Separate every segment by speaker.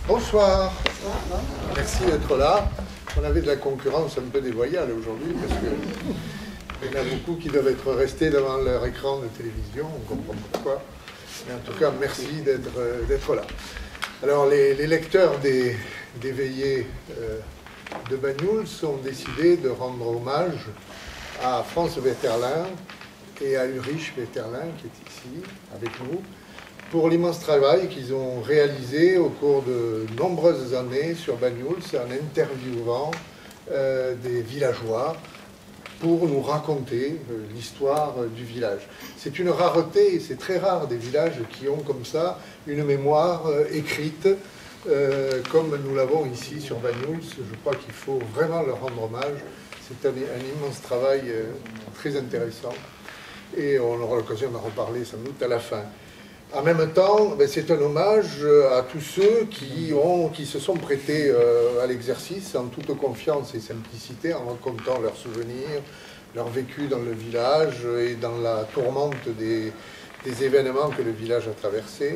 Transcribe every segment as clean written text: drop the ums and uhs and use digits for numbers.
Speaker 1: Bonsoir. Merci d'être là. On avait de la concurrence un peu déloyale aujourd'hui parce qu'il y en a beaucoup qui doivent être restés devant leur écran de télévision, on comprend pourquoi. Mais en tout cas, merci d'être là. Alors, les lecteurs des veillées de Banyuls ont décidé de rendre hommage à Franz Westerlin et à Ulrich Westerlin, qui est ici avec nous, pour l'immense travail qu'ils ont réalisé au cours de nombreuses années sur Banyuls en interviewant des villageois pour nous raconter l'histoire du village. C'est une rareté, c'est très rare des villages qui ont comme ça une mémoire écrite comme nous l'avons ici sur Banyuls. Je crois qu'il faut vraiment leur rendre hommage. C'est un immense travail très intéressant et on aura l'occasion d'en reparler sans doute à la fin. En même temps, c'est un hommage à tous ceux qui se sont prêtés à l'exercice en toute confiance et simplicité, en racontant leurs souvenirs, leur vécu dans le village et dans la tourmente des événements que le village a traversés,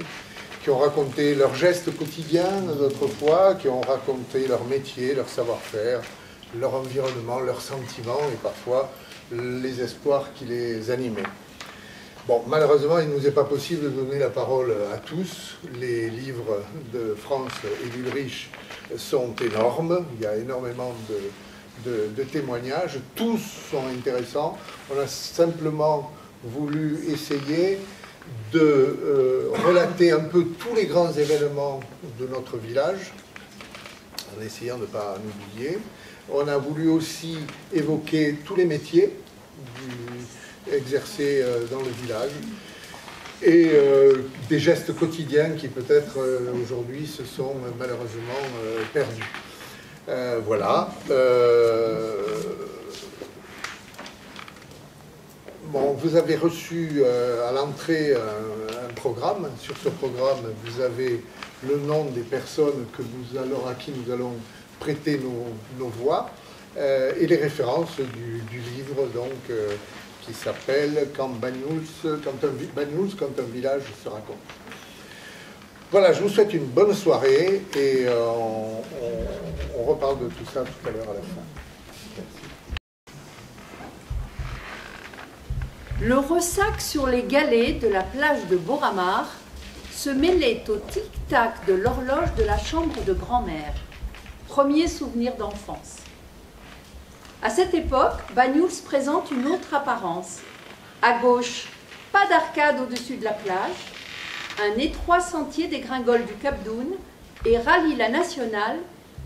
Speaker 1: qui ont raconté leurs gestes quotidiens d'autrefois, qui ont raconté leur métier, leur savoir-faire, leur environnement, leurs sentiments et parfois les espoirs qui les animaient. Bon, malheureusement, il ne nous est pas possible de donner la parole à tous. Les livres de Franz et d'Ulrich sont énormes. Il y a énormément de témoignages. Tous sont intéressants. On a simplement voulu essayer de relater un peu tous les grands événements de notre village, en essayant de ne pas en oublier. On a voulu aussi évoquer tous les métiers exercés dans le village et des gestes quotidiens qui peut-être aujourd'hui se sont malheureusement perdus. Voilà. Bon, vous avez reçu à l'entrée un programme. Sur ce programme, vous avez le nom des personnes à qui nous allons prêter nos voix et les références du livre donc, qui s'appelle « Quand Banyuls, quand un village se raconte ». Voilà, je vous souhaite une bonne soirée et on reparle de tout ça tout à l'heure à la fin. Merci.
Speaker 2: Le ressac sur les galets de la plage de Boramar se mêlait au tic-tac de l'horloge de la chambre de grand-mère. Premier souvenir d'enfance. À cette époque, Banyuls présente une autre apparence. À gauche, Pas d'arcade au-dessus de la plage. Un étroit sentier dégringole du Cap d'Oune et rallie la nationale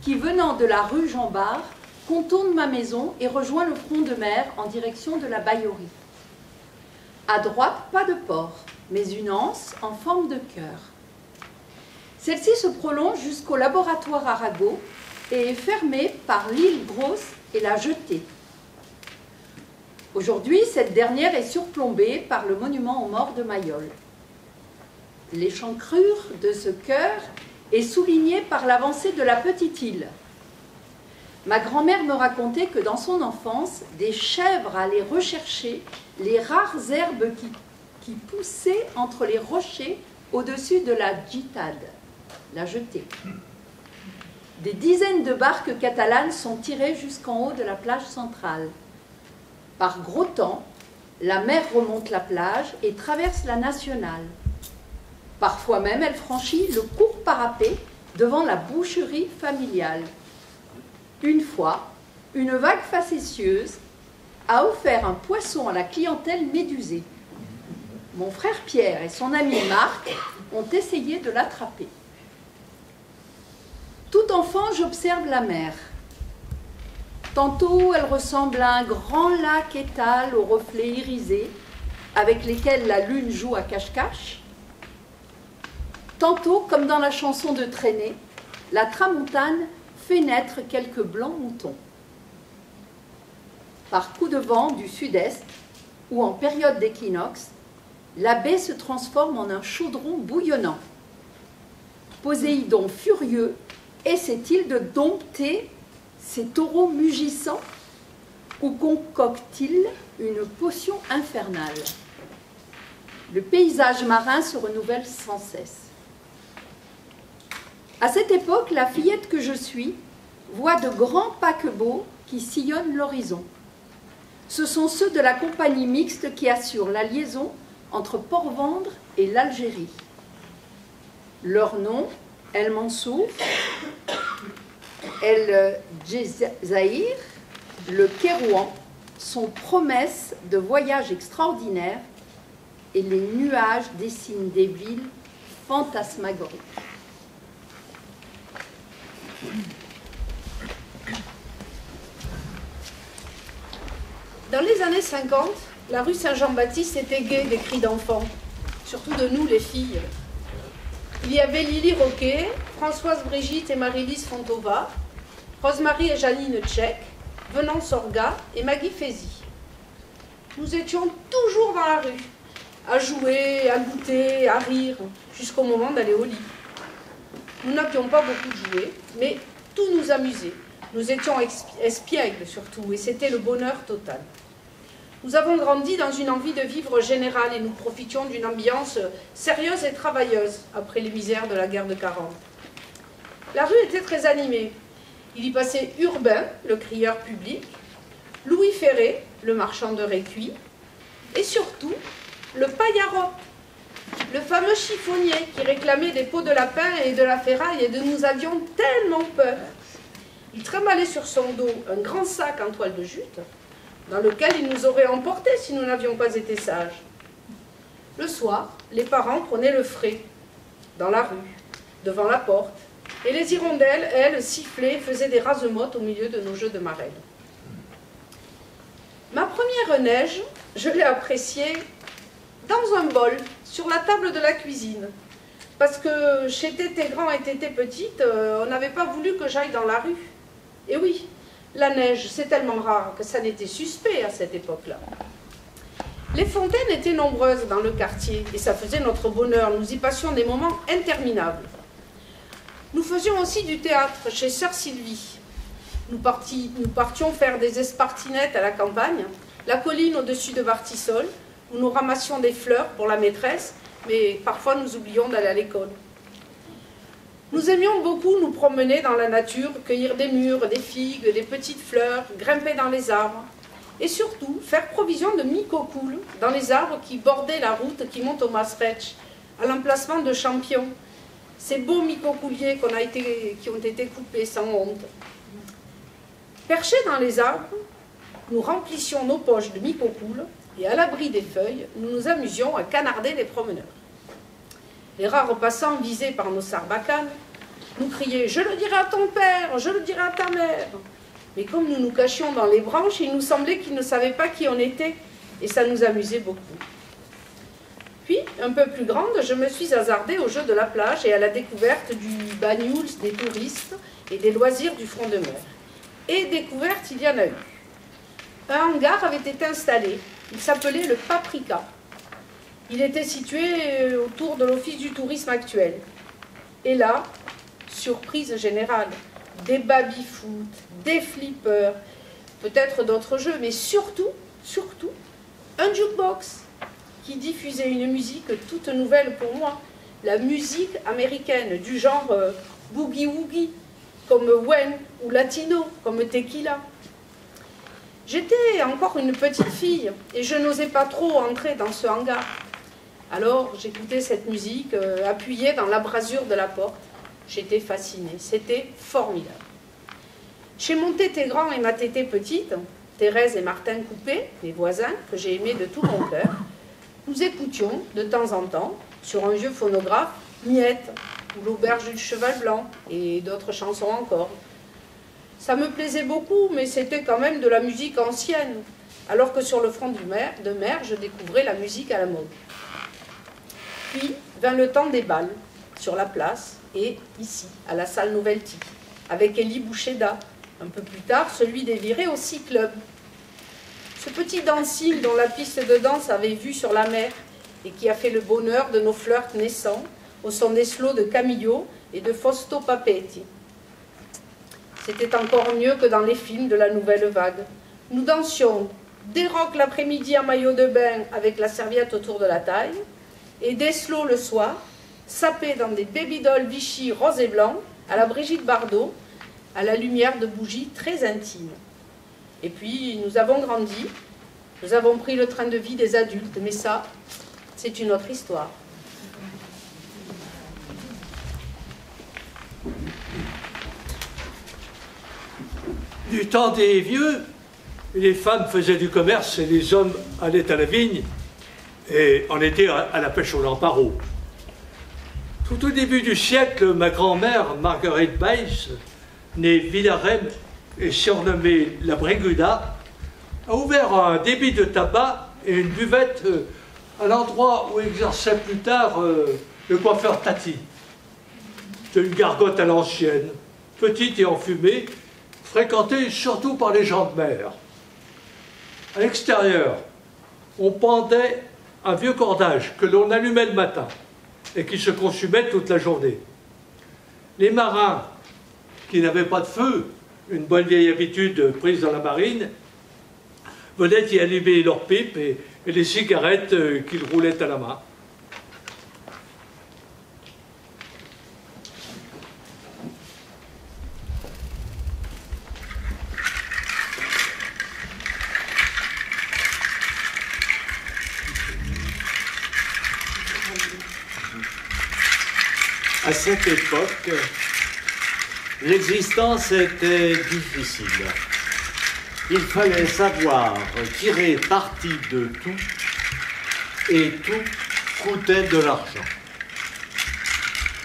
Speaker 2: qui, venant de la rue Jean-Bart, contourne ma maison et rejoint le front de mer en direction de la Baïorie. À droite, pas de port, mais une anse en forme de cœur. Celle-ci se prolonge jusqu'au laboratoire Arago et est fermée par l'île Grosse et la Jetée. Aujourd'hui, cette dernière est surplombée par le monument aux morts de Mayol. L'échancrure de ce cœur est soulignée par l'avancée de la petite île. Ma grand-mère me racontait que dans son enfance, des chèvres allaient rechercher les rares herbes qui poussaient entre les rochers au-dessus de la Gitade, la Jetée. Des dizaines de barques catalanes sont tirées jusqu'en haut de la plage centrale. Par gros temps, la mer remonte la plage et traverse la nationale. Parfois même, elle franchit le court parapet devant la boucherie familiale. Une fois, une vague facétieuse a offert un poisson à la clientèle médusée. Mon frère Pierre et son ami Marc ont essayé de l'attraper. Tout enfant, j'observe la mer. Tantôt, elle ressemble à un grand lac étal aux reflets irisés, avec lesquels la lune joue à cache-cache. Tantôt, comme dans la chanson de Traînée, la tramontane fait naître quelques blancs moutons. Par coup de vent du sud-est, ou en période d'équinoxe, la baie se transforme en un chaudron bouillonnant. Poséidon furieux essaie-t-il de dompter ces taureaux mugissants ou concocte-t-il une potion infernale? Le paysage marin se renouvelle sans cesse. À cette époque, la fillette que je suis voit de grands paquebots qui sillonnent l'horizon. Ce sont ceux de la compagnie mixte qui assure la liaison entre Port-Vendre et l'Algérie. Leur nom, El Mansour, El Djezaïr, le Kérouan, sont promesses de voyages extraordinaires et les nuages dessinent des villes fantasmagoriques.
Speaker 3: Dans les années 50, la rue Saint-Jean-Baptiste était gaie des cris d'enfants, surtout de nous les filles. Il y avait Lily Roquet, Françoise Brigitte et Marie-Lise Fontova, Rosemarie et Janine Tchèque, Venance Orga et Maggie Fézy. Nous étions toujours dans la rue, à jouer, à goûter, à rire, jusqu'au moment d'aller au lit. Nous n'avions pas beaucoup joué, mais tout nous amusait. Nous étions espiègles surtout, et c'était le bonheur total. Nous avons grandi dans une envie de vivre générale et nous profitions d'une ambiance sérieuse et travailleuse après les misères de la guerre de 40. La rue était très animée. Il y passait Urbain, le crieur public, Louis Ferré, le marchand de récuit, et surtout le paillarot, le fameux chiffonnier qui réclamait des pots de lapin et de la ferraille et dont nous avions tellement peur. Il trimballait sur son dos un grand sac en toile de jute, dans lequel il nous aurait emportés si nous n'avions pas été sages. Le soir, les parents prenaient le frais, dans la rue, devant la porte, et les hirondelles, elles, sifflaient, faisaient des rasemottes au milieu de nos jeux de marelle. Ma première neige, je l'ai appréciée dans un bol, sur la table de la cuisine, parce que chez Tété Grand et Tété Petite, on n'avait pas voulu que j'aille dans la rue. Et oui, la neige, c'est tellement rare que ça n'était suspect à cette époque-là. Les fontaines étaient nombreuses dans le quartier et ça faisait notre bonheur. Nous y passions des moments interminables. Nous faisions aussi du théâtre chez Sœur Sylvie. Nous partions faire des espartinettes à la campagne, la colline au-dessus de Vartisol, où nous ramassions des fleurs pour la maîtresse, mais parfois nous oublions d'aller à l'école. Nous aimions beaucoup nous promener dans la nature, cueillir des mûres, des figues, des petites fleurs, grimper dans les arbres, et surtout faire provision de micocoules dans les arbres qui bordaient la route qui monte au Maastricht, à l'emplacement de Champion. Ces beaux micocouliers qui ont été coupés sans honte. Perchés dans les arbres, nous remplissions nos poches de micocoules et à l'abri des feuilles, nous nous amusions à canarder les promeneurs. Les rares passants visés par nos sarbacanes nous criaient « Je le dirai à ton père, je le dirai à ta mère !» Mais comme nous nous cachions dans les branches, il nous semblait qu'ils ne savaient pas qui on était, et ça nous amusait beaucoup. Puis, un peu plus grande, je me suis hasardée au jeu de la plage et à la découverte du bagnouls des touristes et des loisirs du front de mer. Et découverte, il y en a eu. Un hangar avait été installé. Il s'appelait le Paprika. Il était situé autour de l'office du tourisme actuel. Et là, surprise générale, des baby-foot, des flippers, peut-être d'autres jeux, mais surtout, un jukebox qui diffusait une musique toute nouvelle pour moi, la musique américaine du genre boogie-woogie, comme Wham ou latino, comme Tequila. J'étais encore une petite fille et je n'osais pas trop entrer dans ce hangar. Alors j'écoutais cette musique appuyée dans l'embrasure de la porte. J'étais fascinée, c'était formidable. Chez mon tété grand et ma tété petite, Thérèse et Martin Coupé, mes voisins, que j'ai aimés de tout mon cœur, nous écoutions de temps en temps, sur un vieux phonographe, Miette, ou l'auberge du cheval blanc, et d'autres chansons encore. Ça me plaisait beaucoup, mais c'était quand même de la musique ancienne, alors que sur le front de mer, je découvrais la musique à la mode. Puis vint le temps des bals, sur la place, et ici, à la salle Novelty, avec Élie Boucheda, un peu plus tard, celui des virées au Sea Club. Ce petit dancing dont la piste de danse avait vue sur la mer et qui a fait le bonheur de nos flirts naissants au son des slows de Camillo et de Fausto Papetti. C'était encore mieux que dans les films de la nouvelle vague. Nous dansions des rocks l'après-midi en maillot de bain avec la serviette autour de la taille et des slows le soir, sapés dans des baby-dolls Vichy rose et blanc à la Brigitte Bardot, à la lumière de bougies très intimes. Et puis, nous avons grandi, nous avons pris le train de vie des adultes, mais ça, c'est une autre histoire.
Speaker 4: Du temps des vieux, les femmes faisaient du commerce et les hommes allaient à la vigne et en été à la pêche au lamparo. Tout au début du siècle, ma grand-mère, Marguerite Weiss, née Villarem et surnommée la Briguda, a ouvert un débit de tabac et une buvette à l'endroit où exerçait plus tard le coiffeur Tati. C'est une gargote à l'ancienne, petite et enfumée, fréquentée surtout par les gens de mer. À l'extérieur, on pendait un vieux cordage que l'on allumait le matin et qui se consumait toute la journée. Les marins, qui n'avaient pas de feu, une bonne vieille habitude prise dans la marine, venaient y allumer leurs pipes et les cigarettes qu'ils roulaient à la main.
Speaker 5: À cette époque, l'existence était difficile. Il fallait savoir tirer parti de tout et tout coûtait de l'argent.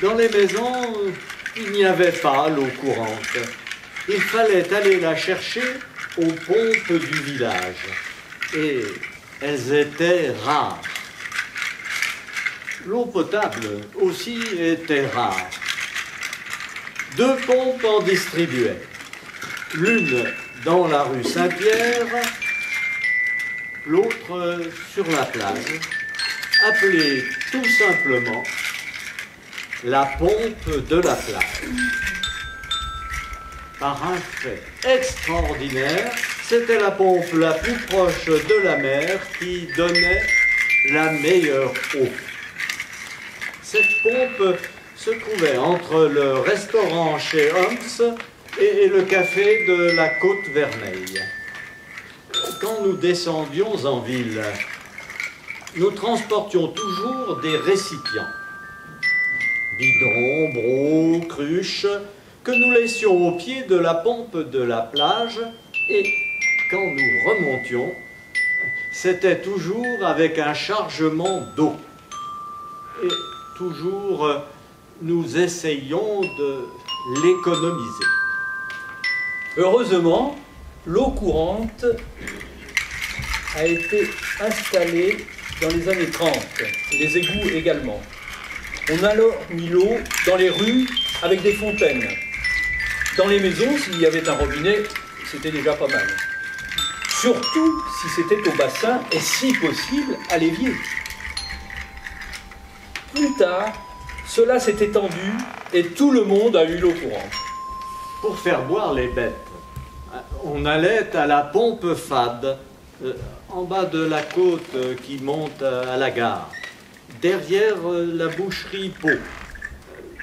Speaker 5: Dans les maisons, il n'y avait pas l'eau courante. Il fallait aller la chercher aux pompes du village et elles étaient rares. L'eau potable aussi était rare. 2 pompes en distribuaient. L'une dans la rue Saint-Pierre, l'autre sur la plage, appelée tout simplement la pompe de la plage. Par un fait extraordinaire, c'était la pompe la plus proche de la mer qui donnait la meilleure eau. Cette pompe se trouvait entre le restaurant chez Homs et le café de la Côte-Vermeille. Quand nous descendions en ville, nous transportions toujours des récipients, bidons, brocs, cruches, que nous laissions au pied de la pompe de la plage et, quand nous remontions, c'était toujours avec un chargement d'eau. Et toujours, nous essayons de l'économiser.
Speaker 4: Heureusement, l'eau courante a été installée dans les années 30, les égouts également. On a alors mis l'eau dans les rues avec des fontaines. Dans les maisons, s'il y avait un robinet, c'était déjà pas mal. Surtout si c'était au bassin et si possible à l'évier. Plus tard, cela s'est étendu et tout le monde a eu l'eau courante.
Speaker 5: Pour faire boire les bêtes, on allait à la pompe fade, en bas de la côte qui monte à la gare, derrière la boucherie Pau.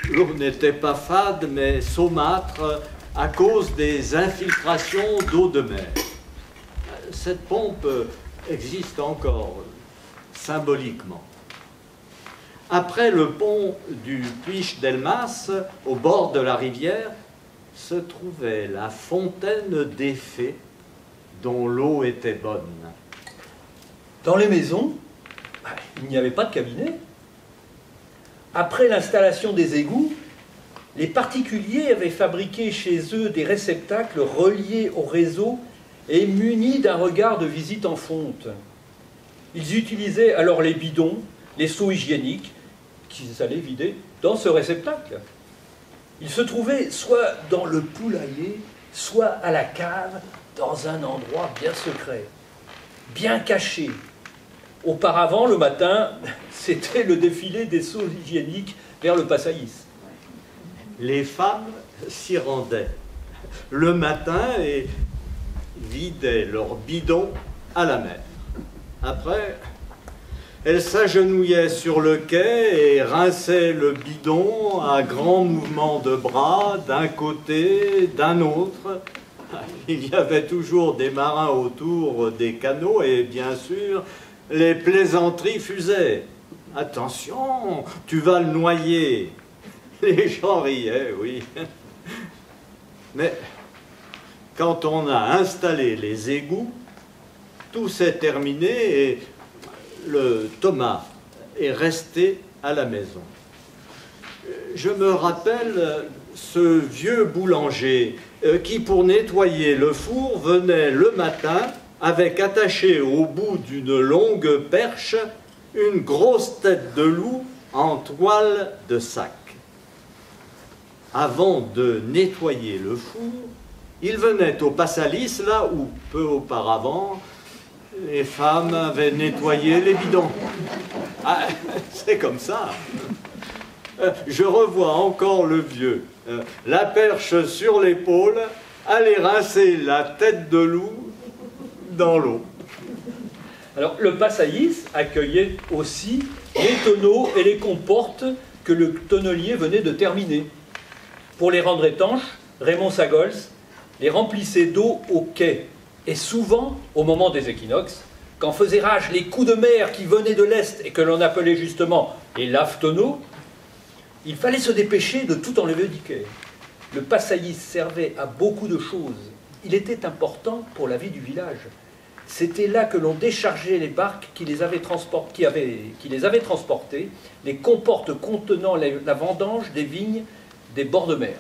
Speaker 5: L'eau n'était pas fade, mais saumâtre à cause des infiltrations d'eau de mer. Cette pompe existe encore, symboliquement. Après le pont du Puig d'Elmas, au bord de la rivière, se trouvait la fontaine des Fées, dont l'eau était bonne.
Speaker 4: Dans les maisons, il n'y avait pas de cabinet. Après l'installation des égouts, les particuliers avaient fabriqué chez eux des réceptacles reliés au réseau et munis d'un regard de visite en fonte. Ils utilisaient alors les bidons, les seaux hygiéniques, qu'ils allaient vider dans ce réceptacle. Ils se trouvaient soit dans le poulailler, soit à la cave, dans un endroit bien secret, bien caché. Auparavant, le matin, c'était le défilé des seaux hygiéniques vers le passaïs.
Speaker 5: Les femmes s'y rendaient le matin et vidaient leur bidon à la mer. Après, elles s'agenouillaient sur le quai et rinçaient le bidon à grands mouvements de bras d'un côté, d'un autre. Il y avait toujours des marins autour des canots et bien sûr, les plaisanteries fusaient. « Attention, tu vas le noyer !» Les gens riaient, oui. Mais quand on a installé les égouts, tout s'est terminé et le Thomas est resté à la maison. Je me rappelle ce vieux boulanger qui, pour nettoyer le four, venait le matin avec attaché au bout d'une longue perche une grosse tête de loup en toile de sac. Avant de nettoyer le four, il venait au passalis, là où, peu auparavant, les femmes avaient nettoyé les bidons. Ah, c'est comme ça. Je revois encore le vieux, la perche sur l'épaule, aller rincer la tête de loup dans l'eau.
Speaker 4: Alors, le passaïs accueillait aussi les tonneaux et les comportes que le tonnelier venait de terminer. Pour les rendre étanches, Raymond Sagols les remplissait d'eau au quai. Et souvent, au moment des équinoxes, quand faisaient rage les coups de mer qui venaient de l'Est et que l'on appelait justement les lave-tonneaux, il fallait se dépêcher de tout enlever du quai. Le passaïs servait à beaucoup de choses. Il était important pour la vie du village. C'était là que l'on déchargeait les barques qui les avaient transportées, les comportes contenant la vendange des vignes des bords de mer.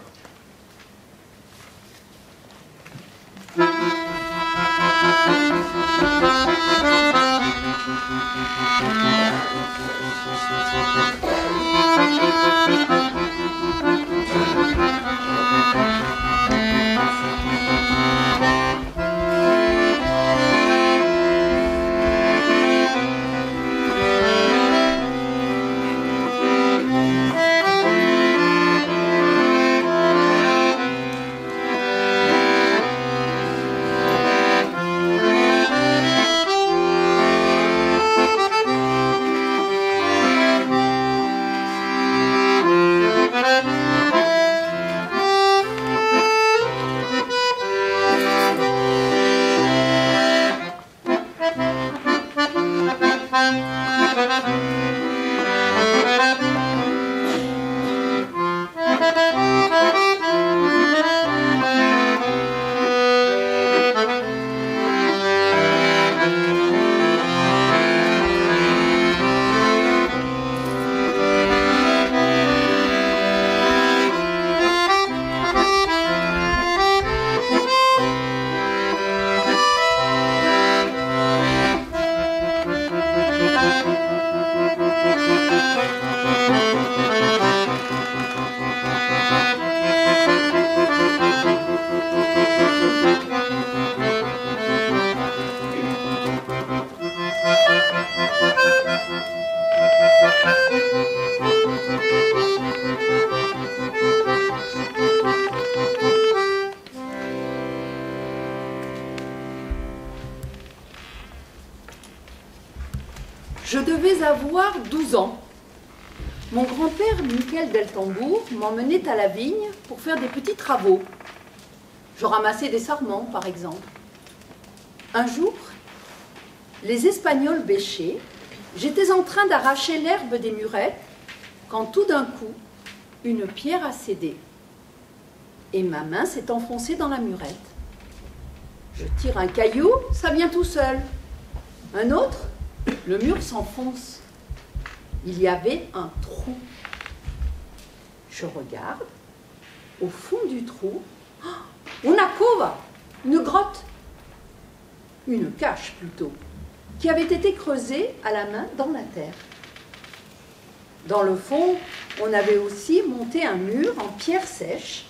Speaker 2: avoir 12 ans. Mon grand-père, Michel Deltambour, m'emmenait à la vigne pour faire des petits travaux. Je ramassais des sarments, par exemple. Un jour, les Espagnols bêchaient, j'étais en train d'arracher l'herbe des murettes, quand tout d'un coup, une pierre a cédé. Et ma main s'est enfoncée dans la murette. Je tire un caillou, ça vient tout seul. Un autre, le mur s'enfonce. Il y avait un trou. Je regarde, au fond du trou, una cova, une grotte, une cache plutôt, qui avait été creusée à la main dans la terre. Dans le fond, on avait aussi monté un mur en pierre sèche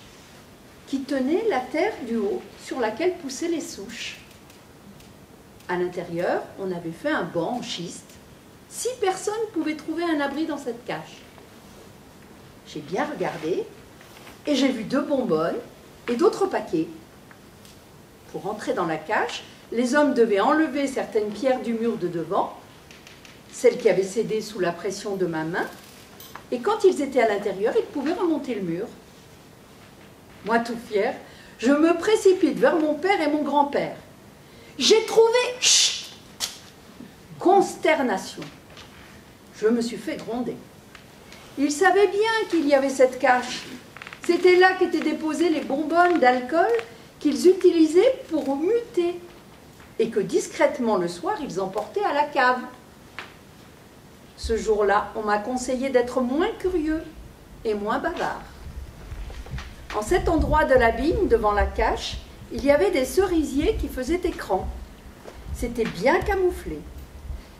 Speaker 2: qui tenait la terre du haut sur laquelle poussaient les souches. À l'intérieur, on avait fait un banc en schiste. 6 personnes pouvaient trouver un abri dans cette cache. J'ai bien regardé et j'ai vu 2 bonbonnes et d'autres paquets. Pour entrer dans la cache, les hommes devaient enlever certaines pierres du mur de devant, celles qui avaient cédé sous la pression de ma main, et quand ils étaient à l'intérieur, ils pouvaient remonter le mur. Moi, tout fier, je me précipite vers mon père et mon grand-père. J'ai trouvé... Chut, consternation. Je me suis fait gronder. Ils savaient bien qu'il y avait cette cache. C'était là qu'étaient déposées les bonbonnes d'alcool qu'ils utilisaient pour muter et que discrètement le soir, ils emportaient à la cave. Ce jour-là, on m'a conseillé d'être moins curieux et moins bavard. En cet endroit de la vigne, devant la cache, il y avait des cerisiers qui faisaient écran. C'était bien camouflé.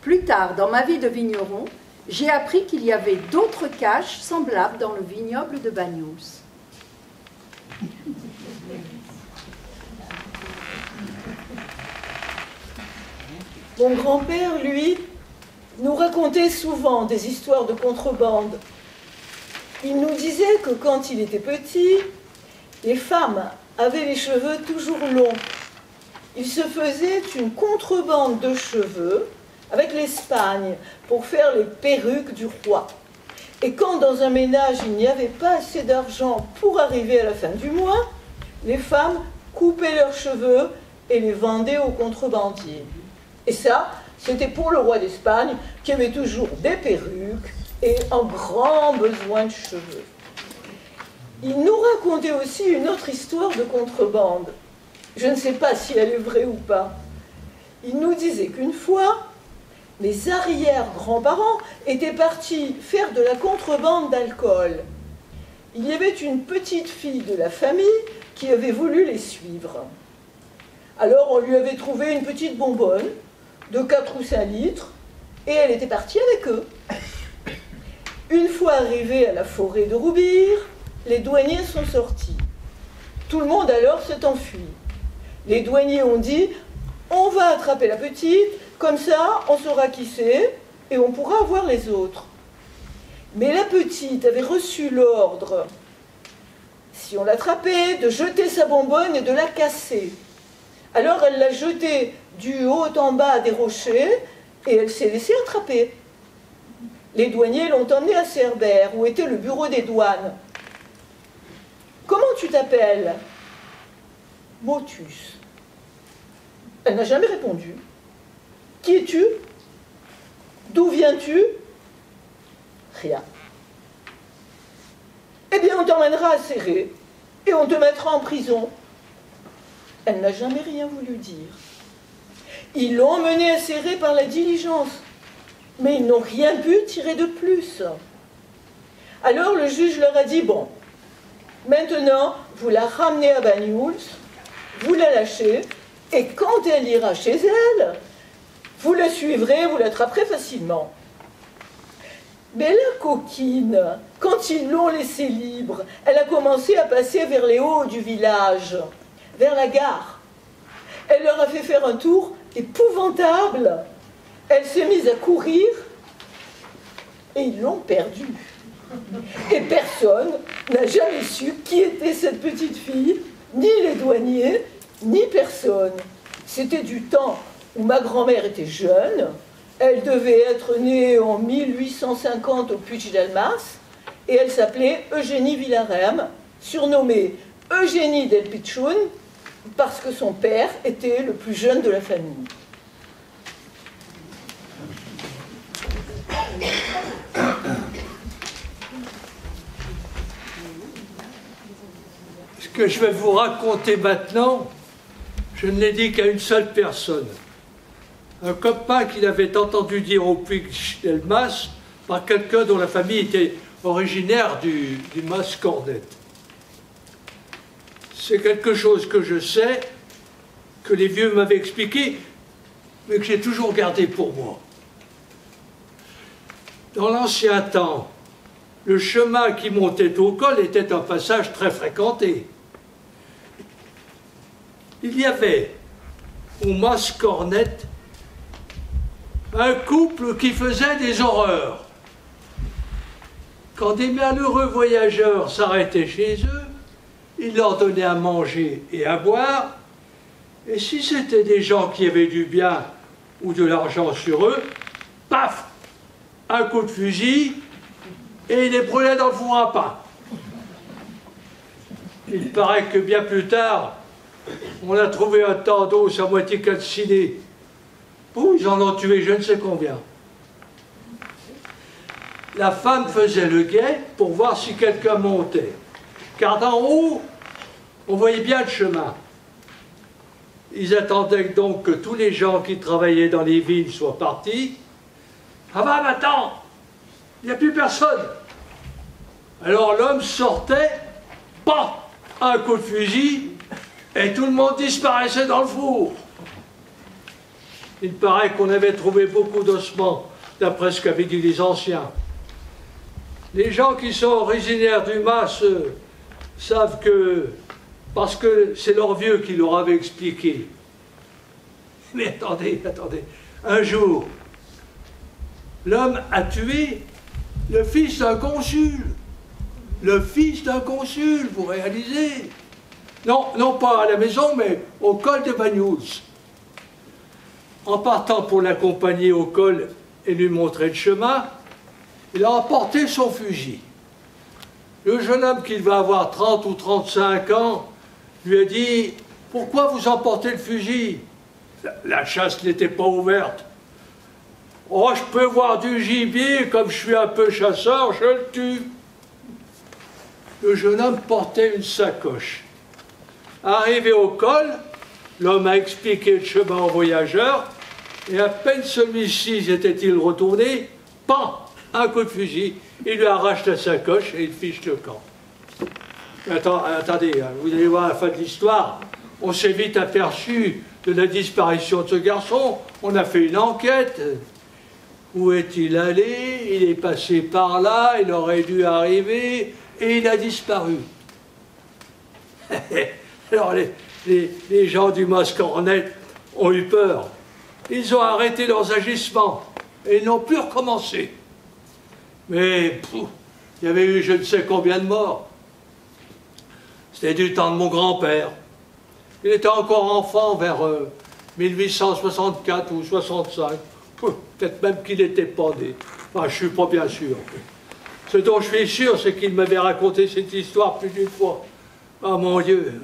Speaker 2: Plus tard, dans ma vie de vigneron, j'ai appris qu'il y avait d'autres caches semblables dans le vignoble de Banyuls.
Speaker 6: Mon grand-père, lui, nous racontait souvent des histoires de contrebande. Il nous disait que quand il était petit, les femmes avaient les cheveux toujours longs. Il se faisait une contrebande de cheveux avec l'Espagne pour faire les perruques du roi. Et quand dans un ménage il n'y avait pas assez d'argent pour arriver à la fin du mois, les femmes coupaient leurs cheveux et les vendaient aux contrebandiers. Et ça, c'était pour le roi d'Espagne qui avait toujours des perruques et un grand besoin de cheveux. Il nous racontait aussi une autre histoire de contrebande. Je ne sais pas si elle est vraie ou pas. Il nous disait qu'une fois, mes arrière-grands-parents étaient partis faire de la contrebande d'alcool. Il y avait une petite fille de la famille qui avait voulu les suivre. Alors on lui avait trouvé une petite bonbonne de 4 ou 5 litres et elle était partie avec eux. Une fois arrivée à la forêt de Roubir, les douaniers sont sortis. Tout le monde alors s'est enfui. Les douaniers ont dit « On va attraper la petite, comme ça on saura qui c'est et on pourra avoir les autres. » Mais la petite avait reçu l'ordre, si on l'attrapait, de jeter sa bonbonne et de la casser. Alors elle l'a jetée du haut en bas des rochers et elle s'est laissée attraper. Les douaniers l'ont emmenée à Cerbère, où était le bureau des douanes. « Comment tu t'appelles ?»« Motus. » Elle n'a jamais répondu. « Qui es-tu ? D'où viens-tu ? » Rien. « Eh bien, on t'emmènera à Serré et on te mettra en prison. » Elle n'a jamais rien voulu dire. Ils l'ont emmenée à Serré par la diligence, mais ils n'ont rien pu tirer de plus. Alors le juge leur a dit « Bon, maintenant, vous la ramenez à Banyuls, vous la lâchez, et quand elle ira chez elle, vous la suivrez, vous l'attraperez facilement. » Mais la coquine, quand ils l'ont laissée libre, elle a commencé à passer vers les hauts du village, vers la gare. Elle leur a fait faire un tour épouvantable. Elle s'est mise à courir et ils l'ont perdue. Et personne n'a jamais su qui était cette petite fille, ni les douaniers, ni personne. C'était du temps où ma grand-mère était jeune, Elle devait être née en 1850 au Puig-Delmas et elle s'appelait Eugénie Villarem, surnommée Eugénie del Pichun parce que son père était le plus jeune de la famille.
Speaker 4: Ce que je vais vous raconter maintenant, je ne l'ai dit qu'à une seule personne. Un copain qu'il avait entendu dire au Puig-Delmas par quelqu'un dont la famille était originaire du Mas-Cornet. C'est quelque chose que je sais, que les vieux m'avaient expliqué, mais que j'ai toujours gardé pour moi. Dans l'ancien temps, le chemin qui montait au col était un passage très fréquenté. Il y avait au Mas-Cornet un couple qui faisait des horreurs. Quand des malheureux voyageurs s'arrêtaient chez eux, ils leur donnaient à manger et à boire, et si c'était des gens qui avaient du bien ou de l'argent sur eux, paf, un coup de fusil, et ils les brûlaient dans le four à pain. Il paraît que bien plus tard, on a trouvé un tas d'os à moitié calciné. Oh, ils en ont tué je ne sais combien. La femme faisait le guet pour voir si quelqu'un montait. Car d'en haut, on voyait bien le chemin. Ils attendaient donc que tous les gens qui travaillaient dans les villes soient partis. Ah bah maintenant, il n'y a plus personne. Alors l'homme sortait, pas un coup de fusil, et tout le monde disparaissait dans le four. Il paraît qu'on avait trouvé beaucoup d'ossements, d'après ce qu'avaient dit les anciens. Les gens qui sont originaires du Mas savent que, parce que c'est leur vieux qui leur avait expliqué. Mais attendez, un jour, l'homme a tué le fils d'un consul. Le fils d'un consul, vous réalisez? Non pas à la maison, mais au col de Banyuls. En partant pour l'accompagner au col et lui montrer le chemin, il a emporté son fusil. Le jeune homme, qui va avoir 30 ou 35 ans, lui a dit « Pourquoi vous emportez le fusil ?» La chasse n'était pas ouverte. « Oh, je peux voir du gibier, comme je suis un peu chasseur, je le tue. » Le jeune homme portait une sacoche. Arrivé au col, l'homme a expliqué le chemin au voyageur, et à peine celui-ci s'était-il retourné, pan, un coup de fusil, il lui arrache la sacoche et il fiche le camp. Attendez, vous allez voir la fin de l'histoire. On s'est vite aperçu de la disparition de ce garçon, on a fait une enquête. Où est-il allé? Il est passé par là, il aurait dû arriver, et il a disparu. Alors les gens du Mas-Cornet ont eu peur. Ils ont arrêté leurs agissements et ils n'ont plus recommencé. Mais il y avait eu je ne sais combien de morts. C'était du temps de mon grand-père. Il était encore enfant vers 1864 ou 65. Peut-être même qu'il n'était pas né. Enfin, je ne suis pas bien sûr. Ce dont je suis sûr, c'est qu'il m'avait raconté cette histoire plus d'une fois. Ah mon Dieu.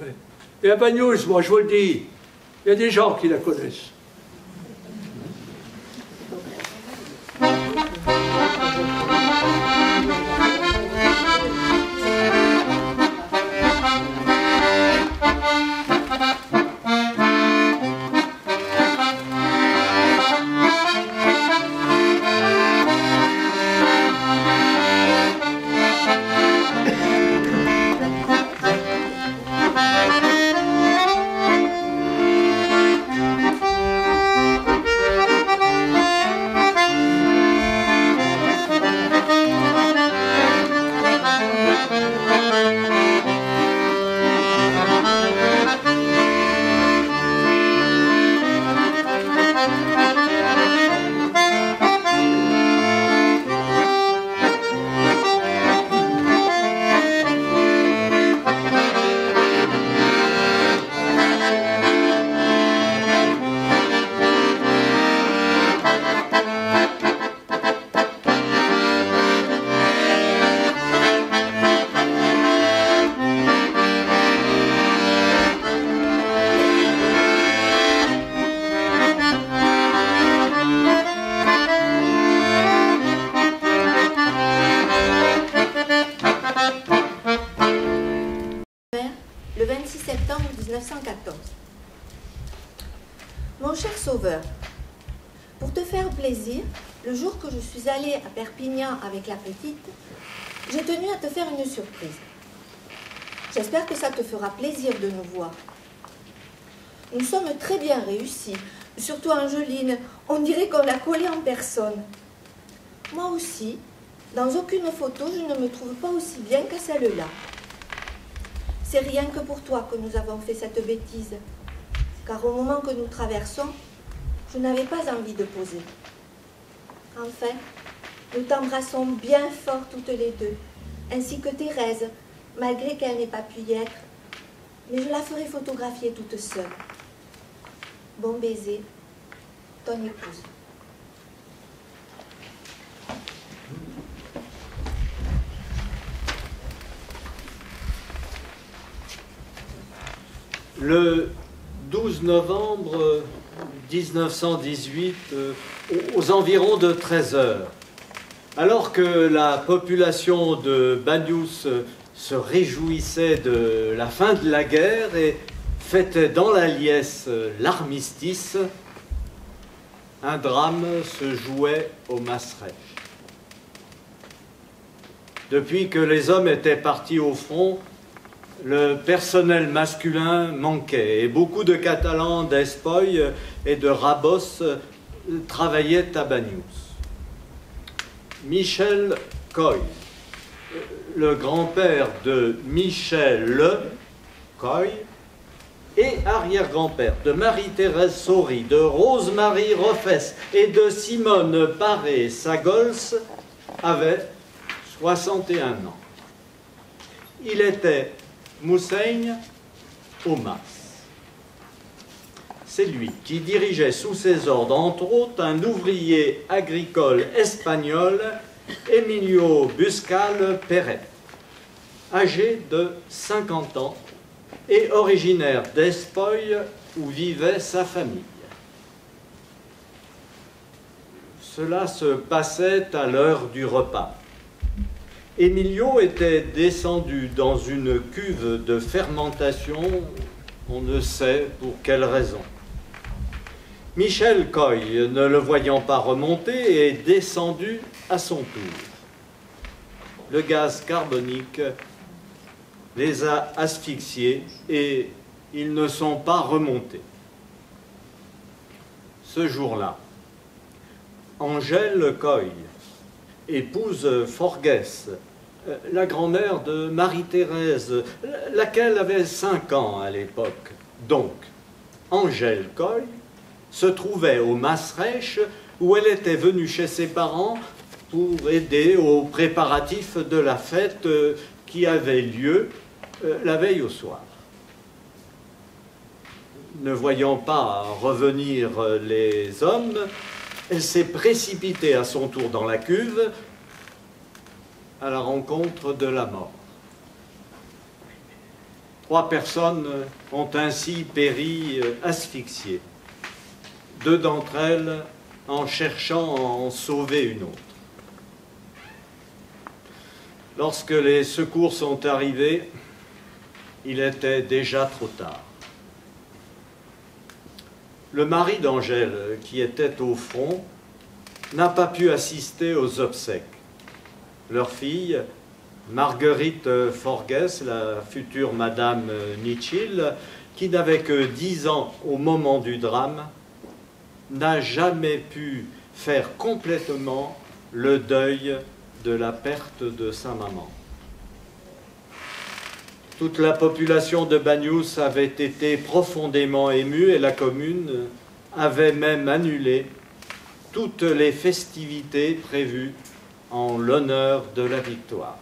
Speaker 4: Et à Banyuls, moi je vous le dis, il y a des gens qui la connaissent.
Speaker 7: le 26 septembre 1914. Mon cher Sauveur, pour te faire plaisir, le jour que je suis allée à Perpignan avec la petite, j'ai tenu à te faire une surprise. J'espère que ça te fera plaisir de nous voir. Nous sommes très bien réussis, surtout Angeline, on dirait qu'on l'a collée en personne. Moi aussi, dans aucune photo, je ne me trouve pas aussi bien qu'à celle-là. C'est rien que pour toi que nous avons fait cette bêtise, car au moment que nous traversons, je n'avais pas envie de poser. Enfin, nous t'embrassons bien fort toutes les deux, ainsi que Thérèse, malgré qu'elle n'ait pas pu y être, mais je la ferai photographier toute seule. Bon baiser, ton épouse.
Speaker 5: Le 12 novembre 1918, aux environs de 13 heures, alors que la population de Banyuls se réjouissait de la fin de la guerre et fêtait dans la liesse l'armistice, un drame se jouait au Masrech. Depuis que les hommes étaient partis au front, le personnel masculin manquait et beaucoup de Catalans d'Espoy et de Rabos travaillaient à Banyuls. Michel Coy, le grand-père de Michel Coy et arrière-grand-père de Marie-Thérèse Saury, de Rose-Marie Roffès et de Simone Paré-Sagols, avait 61 ans. Il était Moussaïn Omas. C'est lui qui dirigeait sous ses ordres, entre autres, un ouvrier agricole espagnol, Emilio Buscal Pérez, âgé de 50 ans et originaire d'Espoy où vivait sa famille. Cela se passait à l'heure du repas. Emilio était descendu dans une cuve de fermentation, on ne sait pour quelle raison. Michel Coy, ne le voyant pas remonter, est descendu à son tour. Le gaz carbonique les a asphyxiés et ils ne sont pas remontés. Ce jour-là, Angèle Coy, épouse Forguès, la grand-mère de Marie-Thérèse, laquelle avait 5 ans à l'époque. Donc, Angèle Coy se trouvait au Masrech où elle était venue chez ses parents pour aider aux préparatifs de la fête qui avait lieu la veille au soir. Ne voyant pas revenir les hommes, elle s'est précipitée à son tour dans la cuve à la rencontre de la mort. 3 personnes ont ainsi péri asphyxiées. 2 d'entre elles en cherchant à en sauver une autre. Lorsque les secours sont arrivés, il était déjà trop tard. Le mari d'Angèle, qui était au front, n'a pas pu assister aux obsèques. Leur fille, Marguerite Forguès, la future Madame Nichil, qui n'avait que 10 ans au moment du drame, n'a jamais pu faire complètement le deuil de la perte de sa maman. Toute la population de Banyuls avait été profondément émue et la commune avait même annulé toutes les festivités prévues en l'honneur de la victoire.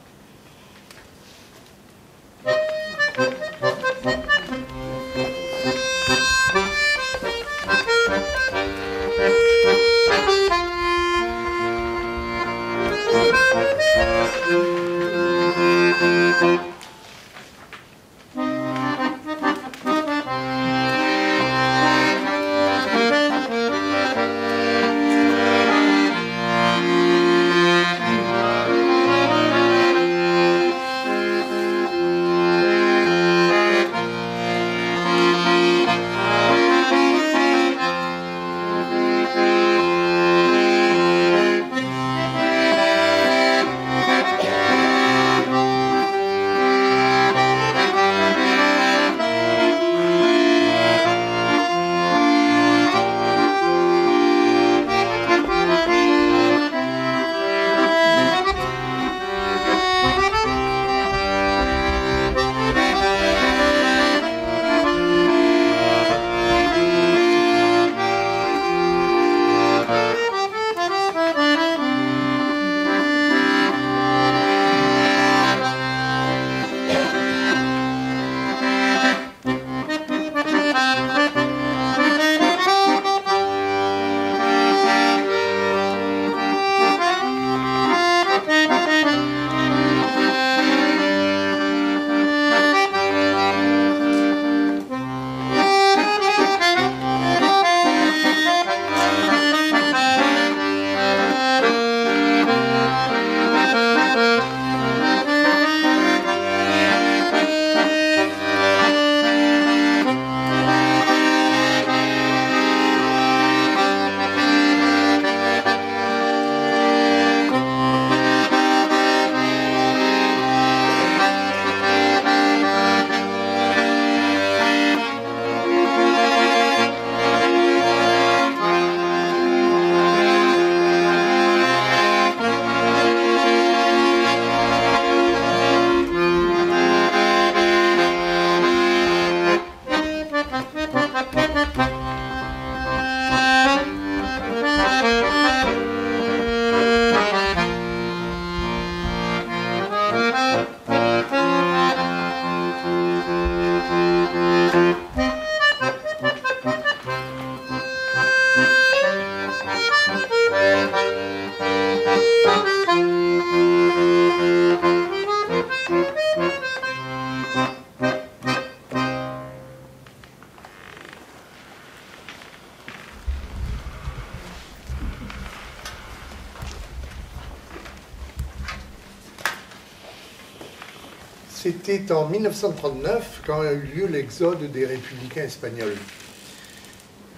Speaker 1: C'était en 1939 quand a eu lieu l'exode des républicains espagnols.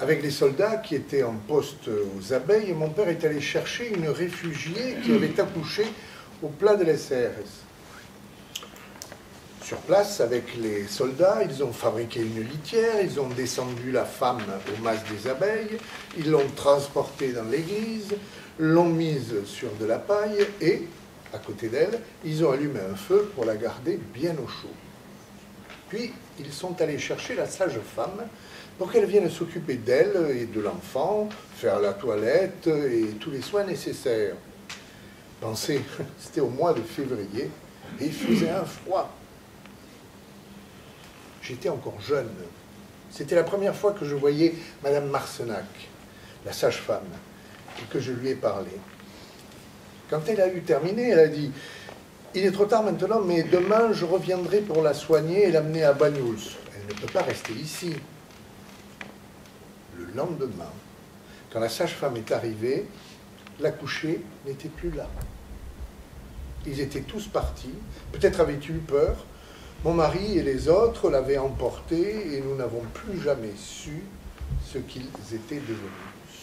Speaker 1: Avec les soldats qui étaient en poste aux abeilles, mon père est allé chercher une réfugiée qui avait accouché au plat de les CRS. Sur place, avec les soldats, ils ont fabriqué une litière, ils ont descendu la femme au mas des abeilles, ils l'ont transportée dans l'église, l'ont mise sur de la paille et, à côté d'elle, ils ont allumé un feu pour la garder bien au chaud. Puis, ils sont allés chercher la sage-femme pour qu'elle vienne s'occuper d'elle et de l'enfant, faire la toilette et tous les soins nécessaires. Pensez, c'était au mois de février et il faisait un froid. J'étais encore jeune. C'était la première fois que je voyais Madame Marcenac, la sage-femme, et que je lui ai parlé. Quand elle a eu terminé, elle a dit « Il est trop tard maintenant, mais demain je reviendrai pour la soigner et l'amener à Banyuls. Elle ne peut pas rester ici. » Le lendemain, quand la sage-femme est arrivée, l'accouché n'était plus là. Ils étaient tous partis, peut-être avaient-ils eu peur. Mon mari et les autres l'avaient emporté et nous n'avons plus jamais su ce qu'ils étaient devenus.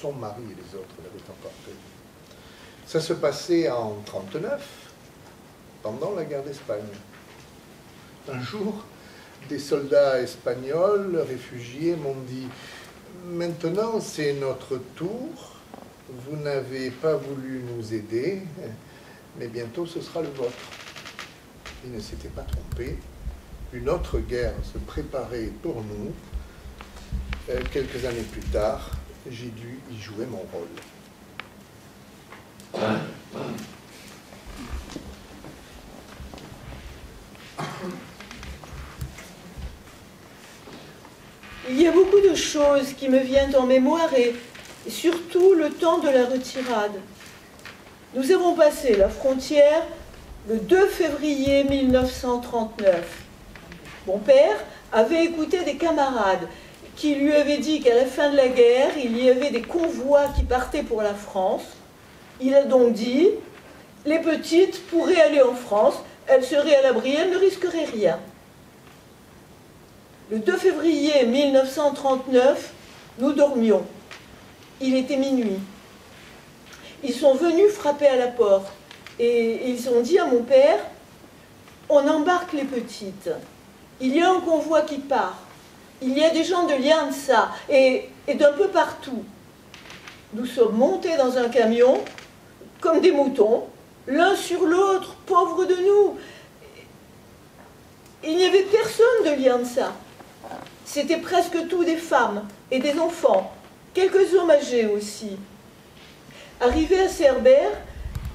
Speaker 1: Son mari et les autres l'avaient emporté. Ça se passait en 1939, pendant la guerre d'Espagne. Un jour, des soldats espagnols réfugiés m'ont dit « Maintenant, c'est notre tour. Vous n'avez pas voulu nous aider, mais bientôt ce sera le vôtre. » Ils ne s'étaient pas trompés. Une autre guerre se préparait pour nous. Quelques années plus tard, j'ai dû y jouer mon rôle.
Speaker 6: Il y a beaucoup de choses qui me viennent en mémoire et surtout le temps de la retirade. Nous avons passé la frontière le 2 février 1939. Mon père avait écouté des camarades qui lui avaient dit qu'à la fin de la guerre, il y avait des convois qui partaient pour la France. Il a donc dit, les petites pourraient aller en France, elles seraient à l'abri, elles ne risqueraient rien. Le 2 février 1939, nous dormions. Il était minuit. Ils sont venus frapper à la porte et ils ont dit à mon père, on embarque les petites. Il y a un convoi qui part. Il y a des gens de Lianza et d'un peu partout. Nous sommes montés dans un camion comme des moutons, l'un sur l'autre, pauvres de nous. Il n'y avait personne de Lianza. C'était presque tout des femmes et des enfants, quelques hommes âgés aussi. Arrivés à Cerbère,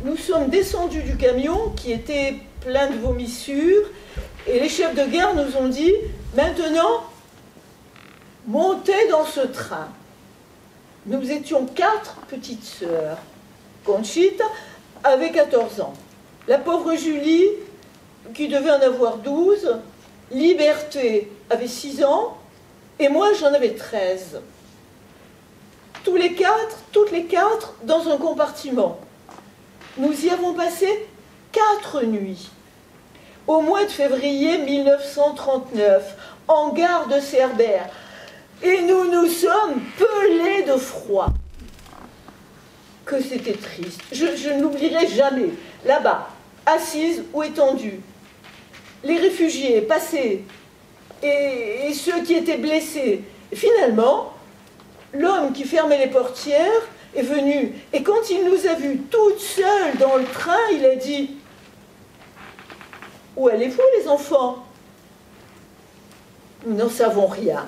Speaker 6: nous sommes descendus du camion qui était plein de vomissures et les chefs de guerre nous ont dit « Maintenant, montez dans ce train ». Nous étions 4 petites sœurs. Conchita avait 14 ans. La pauvre Julie, qui devait en avoir 12, Liberté avait 6 ans, et moi j'en avais 13. Toutes les quatre, dans un compartiment. Nous y avons passé 4 nuits. Au mois de février 1939, en gare de Cerbère, et nous nous sommes pelés de froid. Que c'était triste. Je n'oublierai jamais. Là-bas, assise ou étendue, les réfugiés passés et ceux qui étaient blessés. Finalement, l'homme qui fermait les portières est venu et quand il nous a vus toutes seules dans le train, il a dit « Où allez-vous les enfants ?» Nous n'en savons rien.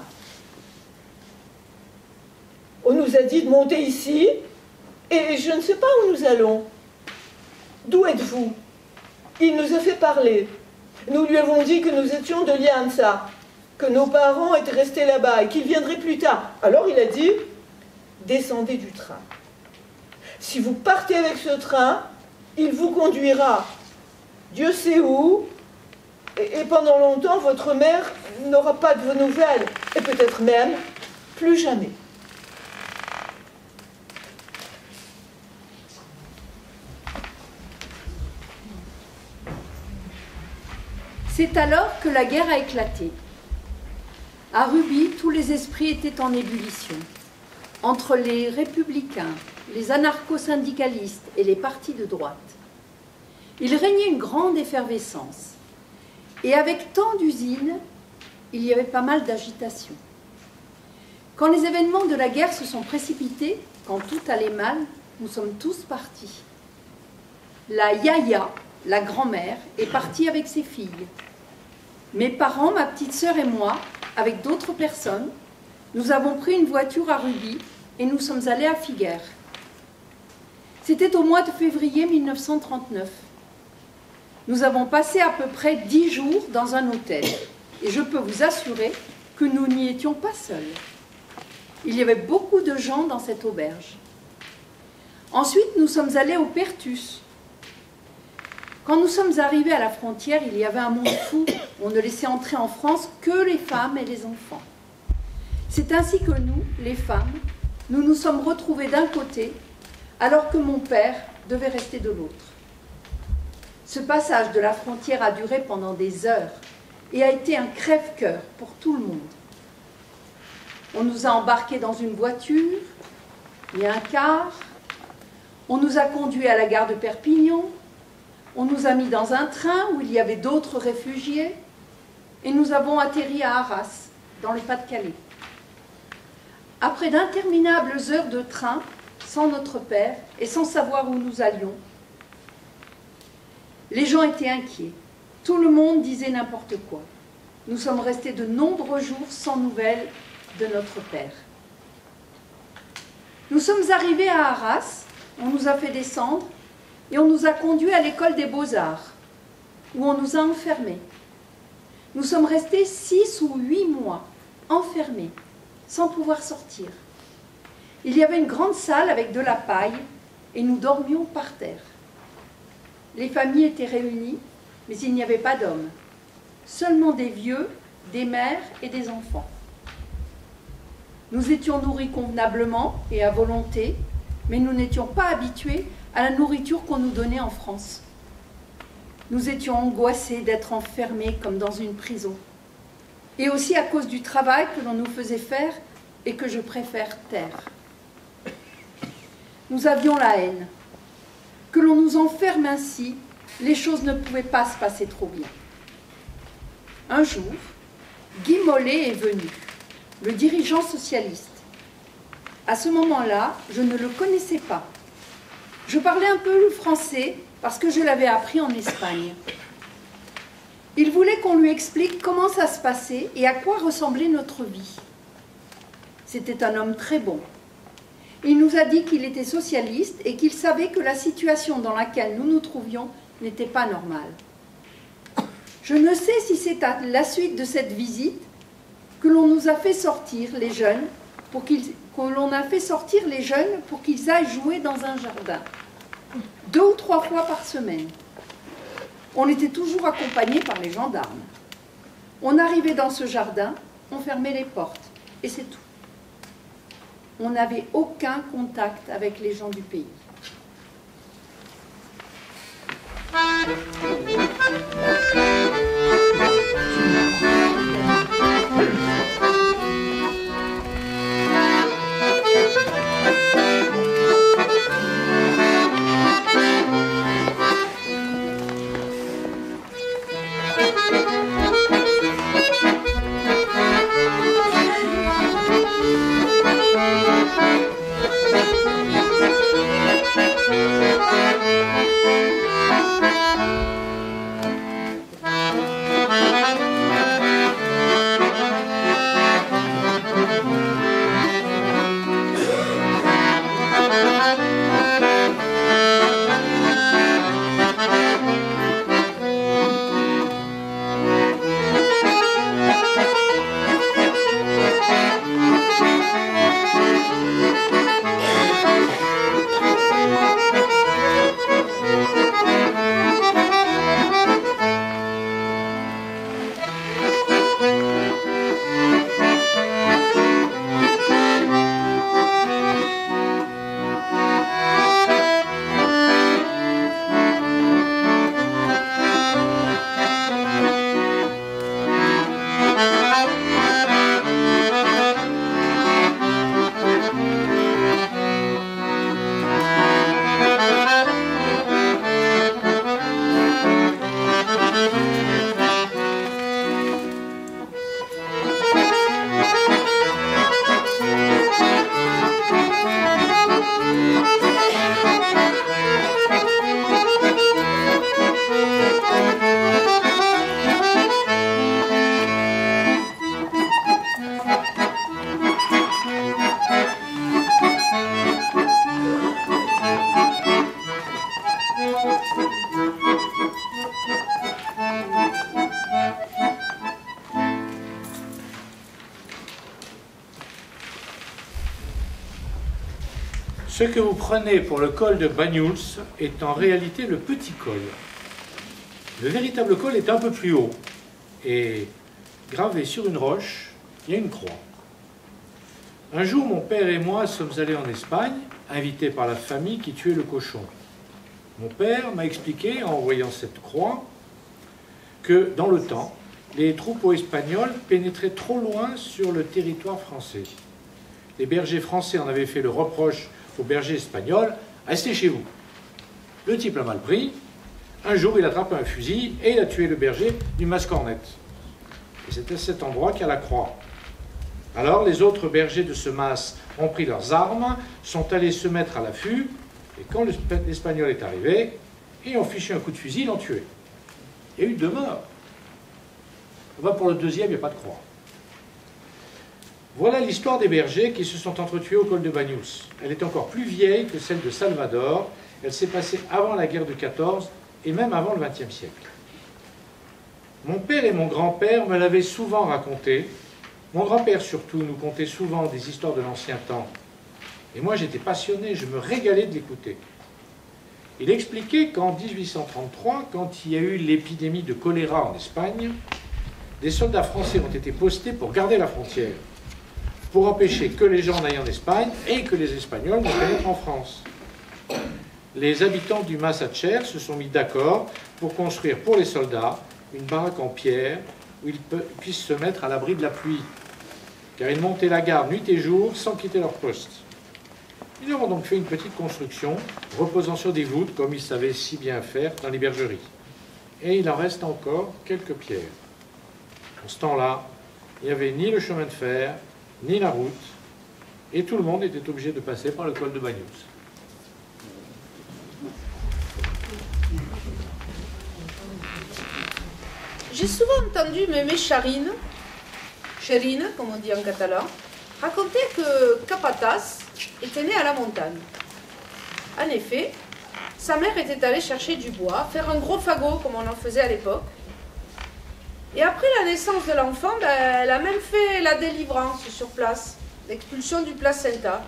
Speaker 6: On nous a dit de monter ici et je ne sais pas où nous allons. D'où êtes-vous? Il nous a fait parler. Nous lui avons dit que nous étions de Lianza, que nos parents étaient restés là-bas et qu'ils viendraient plus tard. Alors il a dit, descendez du train. Si vous partez avec ce train, il vous conduira Dieu sait où, et pendant longtemps, votre mère n'aura pas de vos nouvelles, et peut-être même plus jamais.
Speaker 2: C'est alors que la guerre a éclaté. À Ruby, tous les esprits étaient en ébullition. Entre les républicains, les anarcho-syndicalistes et les partis de droite, il régnait une grande effervescence. Et avec tant d'usines, il y avait pas mal d'agitation. Quand les événements de la guerre se sont précipités, quand tout allait mal, nous sommes tous partis. La Yaya, la grand-mère, est partie avec ses filles. Mes parents, ma petite sœur et moi, avec d'autres personnes, nous avons pris une voiture à Ruby et nous sommes allés à Figueres. C'était au mois de février 1939. Nous avons passé à peu près 10 jours dans un hôtel. Et je peux vous assurer que nous n'y étions pas seuls. Il y avait beaucoup de gens dans cette auberge. Ensuite, nous sommes allés au Pertus. Quand nous sommes arrivés à la frontière, il y avait un monde fou. On ne laissait entrer en France que les femmes et les enfants. C'est ainsi que nous, les femmes, nous nous sommes retrouvés d'un côté, alors que mon père devait rester de l'autre. Ce passage de la frontière a duré pendant des heures et a été un crève-cœur pour tout le monde. On nous a embarqués dans une voiture, et un car, on nous a conduits à la gare de Perpignan, on nous a mis dans un train où il y avait d'autres réfugiés et nous avons atterri à Arras, dans le Pas-de-Calais. Après d'interminables heures de train, sans notre père et sans savoir où nous allions, les gens étaient inquiets. Tout le monde disait n'importe quoi. Nous sommes restés de nombreux jours sans nouvelles de notre père. Nous sommes arrivés à Arras, on nous a fait descendre et on nous a conduits à l'école des Beaux-Arts, où on nous a enfermés. Nous sommes restés 6 ou 8 mois, enfermés, sans pouvoir sortir. Il y avait une grande salle avec de la paille et nous dormions par terre. Les familles étaient réunies, mais il n'y avait pas d'hommes, seulement des vieux, des mères et des enfants. Nous étions nourris convenablement et à volonté, mais nous n'étions pas habitués à la nourriture qu'on nous donnait en France. Nous étions angoissés d'être enfermés comme dans une prison, et aussi à cause du travail que l'on nous faisait faire et que je préfère taire. Nous avions la haine. Que l'on nous enferme ainsi, les choses ne pouvaient pas se passer trop bien. Un jour, Guy Mollet est venu, le dirigeant socialiste. À ce moment-là, je ne le connaissais pas. Je parlais un peu le français parce que je l'avais appris en Espagne. Il voulait qu'on lui explique comment ça se passait et à quoi ressemblait notre vie. C'était un homme très bon. Il nous a dit qu'il était socialiste et qu'il savait que la situation dans laquelle nous nous trouvions n'était pas normale. Je ne sais si c'est à la suite de cette visite que l'on nous a fait sortir les jeunes pour qu'ils aillent jouer dans un jardin, 2 ou 3 fois par semaine. On était toujours accompagnés par les gendarmes. On arrivait dans ce jardin, on fermait les portes, et c'est tout. On n'avait aucun contact avec les gens du pays.
Speaker 4: Ce que vous prenez pour le col de Banyuls est en réalité le petit col. Le véritable col est un peu plus haut et gravé sur une roche, il y a une croix. Un jour, mon père et moi sommes allés en Espagne, invités par la famille qui tuait le cochon. Mon père m'a expliqué, en voyant cette croix, que dans le temps, les troupeaux espagnols pénétraient trop loin sur le territoire français. Les bergers français en avaient fait le reproche aux bergers espagnols, « Restez chez vous ». Le type l'a mal pris. Un jour, il attrape un fusil et il a tué le berger du Mascornette. Et c'est à cet endroit qu'il y a la croix. Alors, les autres bergers de ce mas ont pris leurs armes, sont allés se mettre à l'affût, et quand l'Espagnol est arrivé, ils ont fiché un coup de fusil, ils l'ont tué. Il y a eu 2 morts. Pour le deuxième, il n'y a pas de croix. Voilà l'histoire des bergers qui se sont entretués au col de Banyuls. Elle est encore plus vieille que celle de Salvador. Elle s'est passée avant la guerre de 14 et même avant le XXe siècle. Mon père et mon grand-père me l'avaient souvent raconté. Mon grand-père surtout nous contait souvent des histoires de l'ancien temps. Et moi j'étais passionné, je me régalais de l'écouter. Il expliquait qu'en 1833, quand il y a eu l'épidémie de choléra en Espagne, des soldats français ont été postés pour garder la frontière, pour empêcher que les gens n'aillent en Espagne et que les Espagnols ne pénètrent en France. Les habitants du Mas-Sacher se sont mis d'accord pour construire pour les soldats une baraque en pierre où ils puissent se mettre à l'abri de la pluie, car ils montaient la garde nuit et jour sans quitter leur poste. Ils leur ont donc fait une petite construction reposant sur des voûtes, comme ils savaient si bien faire dans les bergeries. Et il en reste encore quelques pierres. En ce temps-là, il n'y avait ni le chemin de fer, ni la route, et tout le monde était obligé de passer par le col de Banyuls.
Speaker 3: J'ai souvent entendu mémé Charine, comme on dit en catalan, raconter que Capataz était né à la montagne. En effet, sa mère était allée chercher du bois, faire un gros fagot comme on en faisait à l'époque. Et après la naissance de l'enfant, elle a même fait la délivrance sur place, l'expulsion du placenta.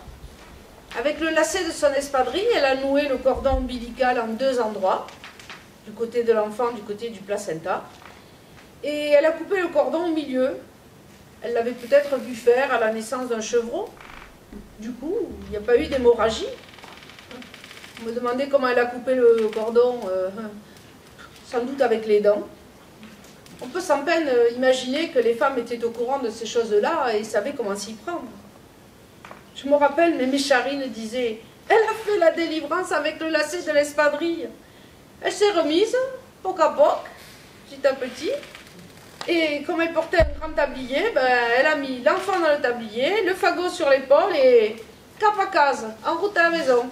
Speaker 3: Avec le lacet de son espadrille, elle a noué le cordon ombilical en 2 endroits, du côté de l'enfant, du côté du placenta. Et elle a coupé le cordon au milieu. Elle l'avait peut-être vu faire à la naissance d'un chevreau. Du coup, il n'y a pas eu d'hémorragie. On me demandait comment elle a coupé le cordon, sans doute avec les dents. On peut sans peine imaginer que les femmes étaient au courant de ces choses-là et savaient comment s'y prendre. Je me rappelle, mémé Charine disait « Elle a fait la délivrance avec le lacet de l'espadrille. Elle s'est remise, poc à poc, petit à petit. Et comme elle portait un grand tablier, elle a mis l'enfant dans le tablier, le fagot sur l'épaule et cap à case, en route à la maison. »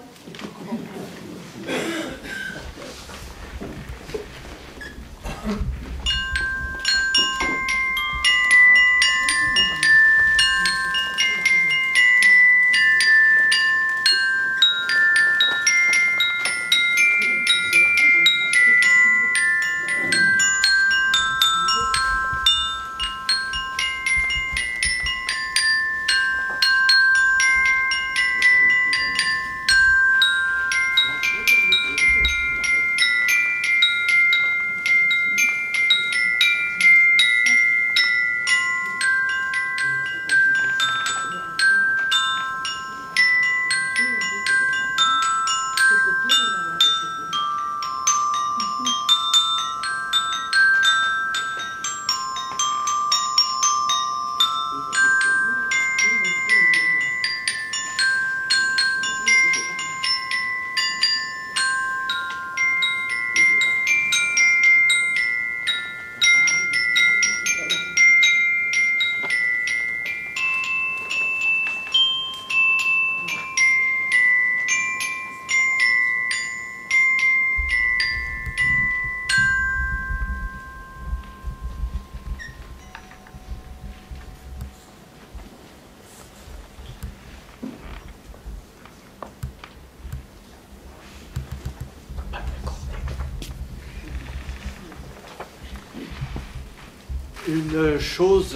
Speaker 5: Une chose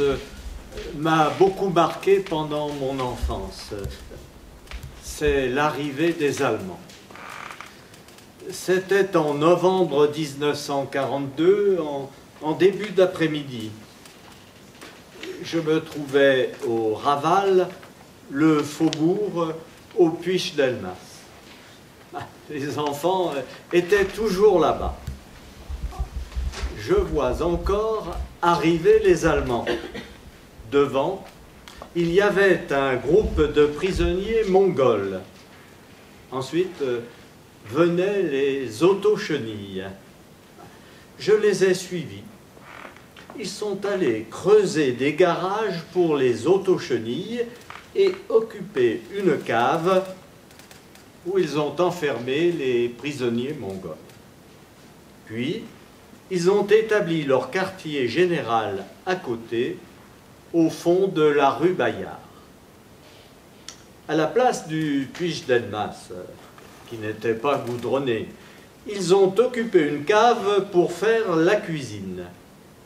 Speaker 5: m'a beaucoup marqué pendant mon enfance. c'est l'arrivée des Allemands. C'était en novembre 1942, en début d'après-midi. Je me trouvais au Raval, le faubourg, au Puig-Delmas. Les enfants étaient toujours là-bas. Je vois encore arriver les Allemands. Devant, il y avait un groupe de prisonniers mongols. Ensuite, venaient les autochenilles. Je les ai suivis. Ils sont allés creuser des garages pour les autochenilles et occuper une cave où ils ont enfermé les prisonniers mongols. Puis, ils ont établi leur quartier général à côté, au fond de la rue Bayard. À la place du Puig-Delmas, qui n'était pas goudronné, ils ont occupé une cave pour faire la cuisine,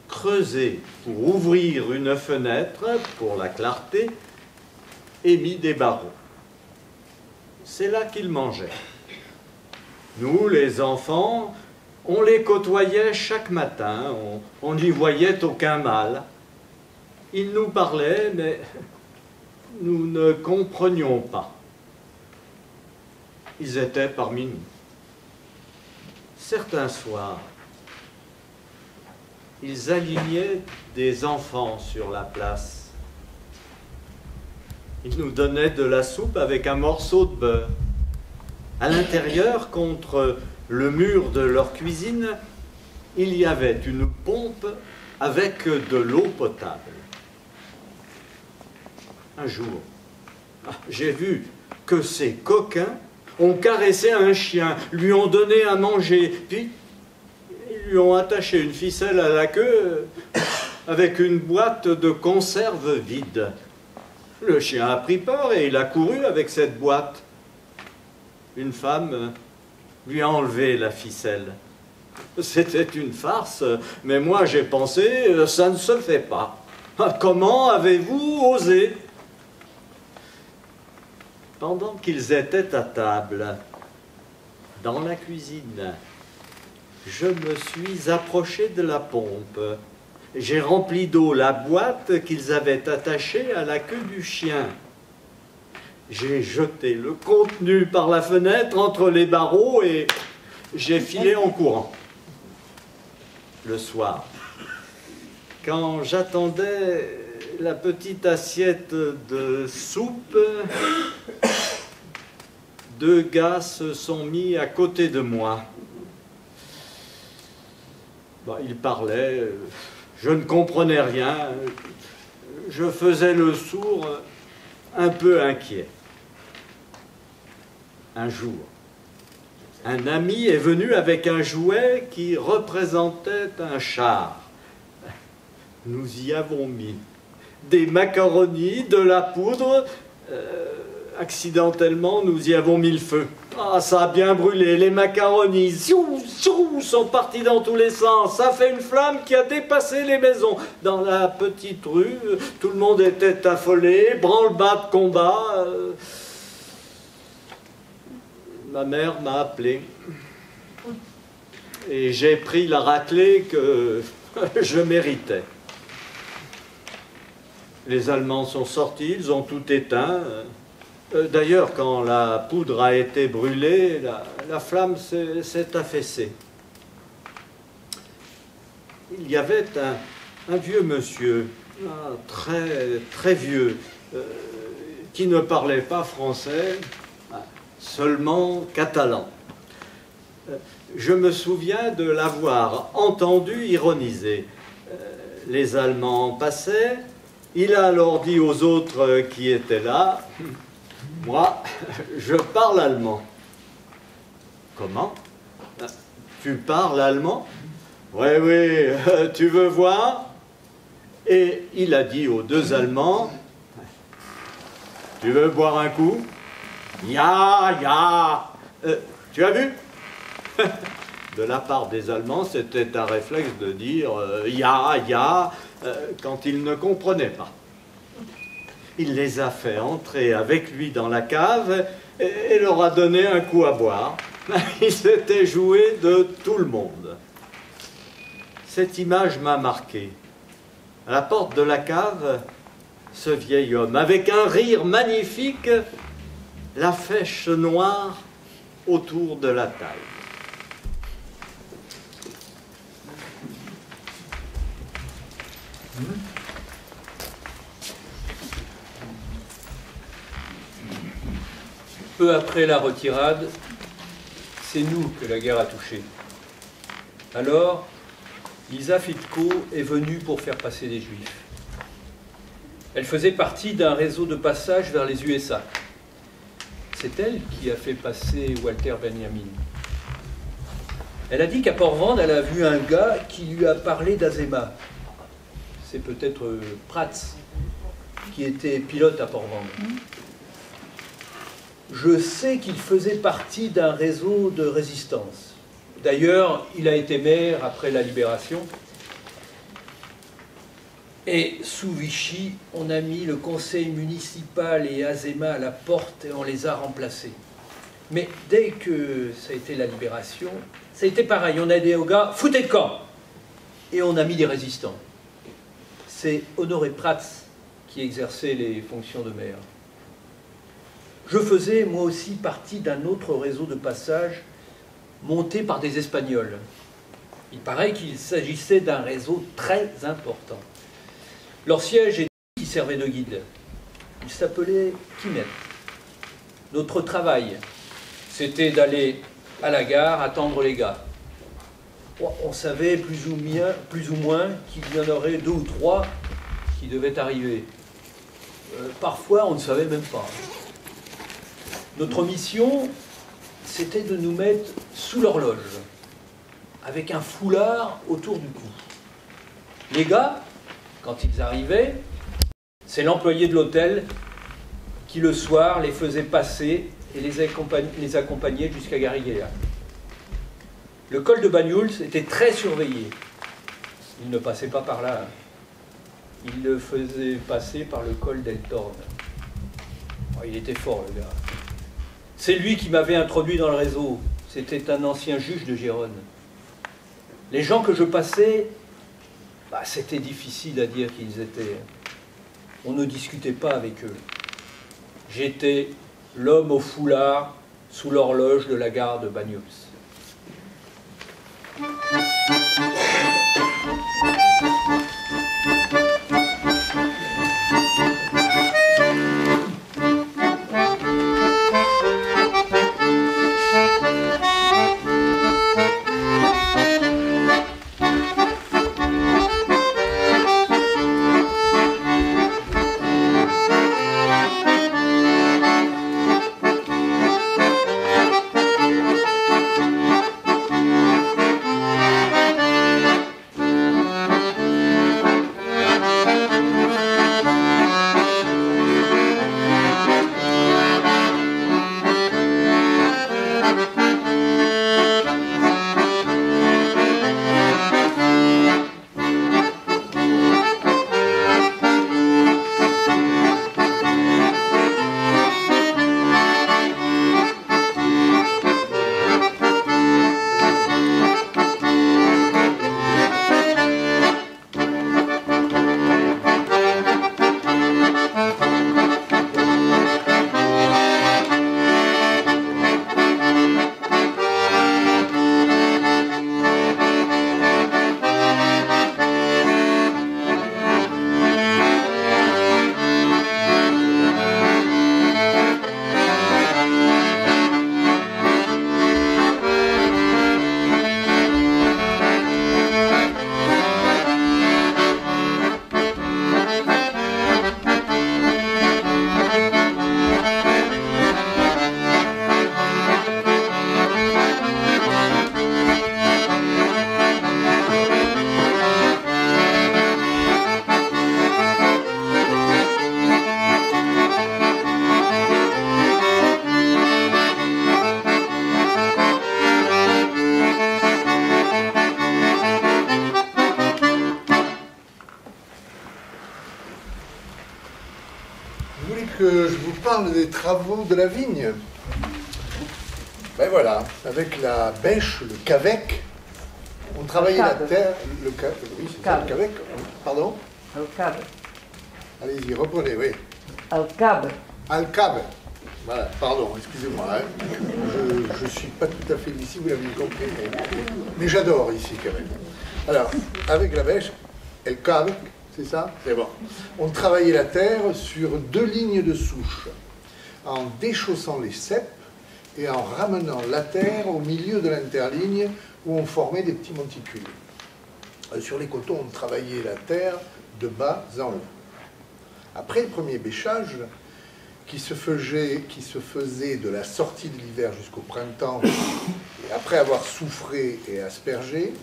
Speaker 5: creusé pour ouvrir une fenêtre pour la clarté et mis des barreaux. C'est là qu'ils mangeaient. Nous, les enfants, on les côtoyait chaque matin, on n'y voyait aucun mal. Ils nous parlaient, mais nous ne comprenions pas. Ils étaient parmi nous. Certains soirs, ils alignaient des enfants sur la place. Ils nous donnaient de la soupe avec un morceau de beurre. À l'intérieur, contre le mur de leur cuisine, il y avait une pompe avec de l'eau potable. Un jour, j'ai vu que ces coquins ont caressé un chien, lui ont donné à manger, puis ils lui ont attaché une ficelle à la queue avec une boîte de conserve vide. Le chien a pris peur et il a couru avec cette boîte. Une femme lui a enlevé la ficelle. C'était une farce, mais moi j'ai pensé, ça ne se fait pas. Comment avez-vous osé ? Pendant qu'ils étaient à table, dans la cuisine, je me suis approché de la pompe. J'ai rempli d'eau la boîte qu'ils avaient attachée à la queue du chien. J'ai jeté le contenu par la fenêtre entre les barreaux et j'ai filé en courant. Le soir, quand j'attendais la petite assiette de soupe, deux gars se sont mis à côté de moi. Ils parlaient, je ne comprenais rien, je faisais le sourd, un peu inquiet. Un jour, un ami est venu avec un jouet qui représentait un char. Nous y avons mis des macaronis, de la poudre. Accidentellement, nous y avons mis le feu. Ah, ça a bien brûlé. Les macaronis sont partis dans tous les sens. Ça fait une flamme qui a dépassé les maisons. Dans la petite rue, tout le monde était affolé, branle-bas de combat. Ma mère m'a appelé. Et j'ai pris la raclée que je méritais. Les Allemands sont sortis, ils ont tout éteint. D'ailleurs, quand la poudre a été brûlée, la flamme s'est affaissée. Il y avait un vieux monsieur, très, très vieux, qui ne parlait pas français, seulement catalan. Je me souviens de l'avoir entendu ironiser. Les Allemands passaient. Il a alors dit aux autres qui étaient là, « Moi, je parle allemand. »« Comment ? Tu parles allemand ? » ?»« Oui, oui, tu veux voir ?» Et il a dit aux deux Allemands, « Tu veux boire un coup ? » ?»« Ya, ya !» Tu as vu ? De la part des Allemands, c'était un réflexe de dire « ya, ya » quand ils ne comprenaient pas. Il les a fait entrer avec lui dans la cave et leur a donné un coup à boire. Il s'était joué de tout le monde. Cette image m'a marqué. À la porte de la cave, ce vieil homme, avec un rire magnifique, la fèche noire autour de la taille.
Speaker 4: Peu après la retirade, c'est nous que la guerre a touchés. Alors, Lisa Fitko est venue pour faire passer des Juifs. Elle faisait partie d'un réseau de passage vers les USA. C'est elle qui a fait passer Walter Benjamin. Elle a dit qu'à Port-Vendre, elle a vu un gars qui lui a parlé d'Azema. C'est peut-être Prats, qui était pilote à Port-Vendre. Je sais qu'il faisait partie d'un réseau de résistance. D'ailleurs, il a été maire après la libération. Et sous Vichy, on a mis le conseil municipal et Azema à la porte et on les a remplacés. Mais dès que ça a été la libération, ça a été pareil. On a dit aux gars, foutez le camp. Et on a mis des résistants. C'est Honoré Prats qui exerçait les fonctions de maire. Je faisais moi aussi partie d'un autre réseau de passage monté par des Espagnols. Il paraît qu'il s'agissait d'un réseau très important. Leur siège était qui servait de guide. Il s'appelait Kimet. Notre travail, c'était d'aller à la gare attendre les gars. On savait plus ou moins qu'il y en aurait 2 ou 3 qui devaient arriver. Parfois, on ne savait même pas. Notre mission, c'était de nous mettre sous l'horloge, avec un foulard autour du cou. Les gars, quand ils arrivaient, c'est l'employé de l'hôtel qui, le soir, les faisait passer et les accompagnait jusqu'à Garriguella. Le col de Banyuls était très surveillé. Il ne passait pas par là. Il le faisait passer par le col d'Eltorn. Oh, il était fort, le gars. C'est lui qui m'avait introduit dans le réseau. C'était un ancien juge de Gérone. Les gens que je passais, c'était difficile à dire qui ils étaient. On ne discutait pas avec eux. J'étais l'homme au foulard sous l'horloge de la gare de Banyuls.
Speaker 1: Que je vous parle des travaux de la vigne. Ben voilà, avec la bêche, le cavec, on travaillait la terre. Oui, c'est ça, le cavec. Pardon?
Speaker 8: Alcabe.
Speaker 1: Allez-y, reprenez, oui.
Speaker 8: Alcabe.
Speaker 1: Alcabe. Voilà, pardon, excusez-moi. Hein. Je ne suis pas tout à fait d'ici, vous l'avez compris, mais j'adore ici quand même. Alors, avec la bêche, el cabe, c'est ça? C'est bon. On travaillait la terre sur 2 lignes de souche, en déchaussant les ceps et en ramenant la terre au milieu de l'interligne où on formait des petits monticules. Sur les coteaux, on travaillait la terre de bas en haut. Après le premier bêchage, qui se faisait de la sortie de l'hiver jusqu'au printemps, et après avoir souffré et aspergé,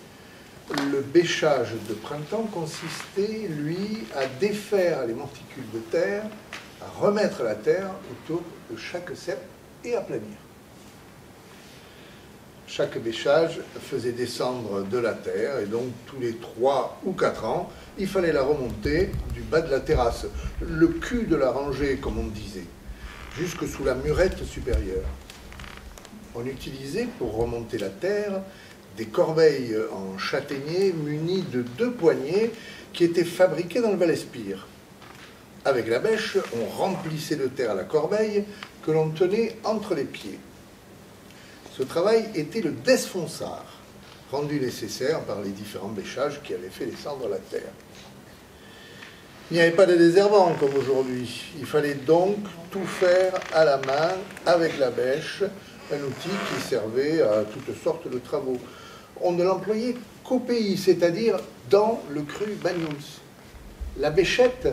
Speaker 1: le bêchage de printemps consistait, lui, à défaire les monticules de terre, à remettre la terre autour de chaque cep et à planir. Chaque bêchage faisait descendre de la terre, et donc tous les 3 ou 4 ans, il fallait la remonter du bas de la terrasse, le cul de la rangée, comme on disait, jusque sous la murette supérieure. On utilisait, pour remonter la terre, des corbeilles en châtaignier munies de 2 poignées qui étaient fabriquées dans le Val-Espire. Avec la bêche, on remplissait de terre la corbeille que l'on tenait entre les pieds. Ce travail était le desfonçard, rendu nécessaire par les différents bêchages qui avaient fait descendre la terre. Il n'y avait pas de désherbant comme aujourd'hui. Il fallait donc tout faire à la main avec la bêche, un outil qui servait à toutes sortes de travaux. On ne l'employait qu'au pays, c'est-à-dire dans le cru Bagnous. La bêchette,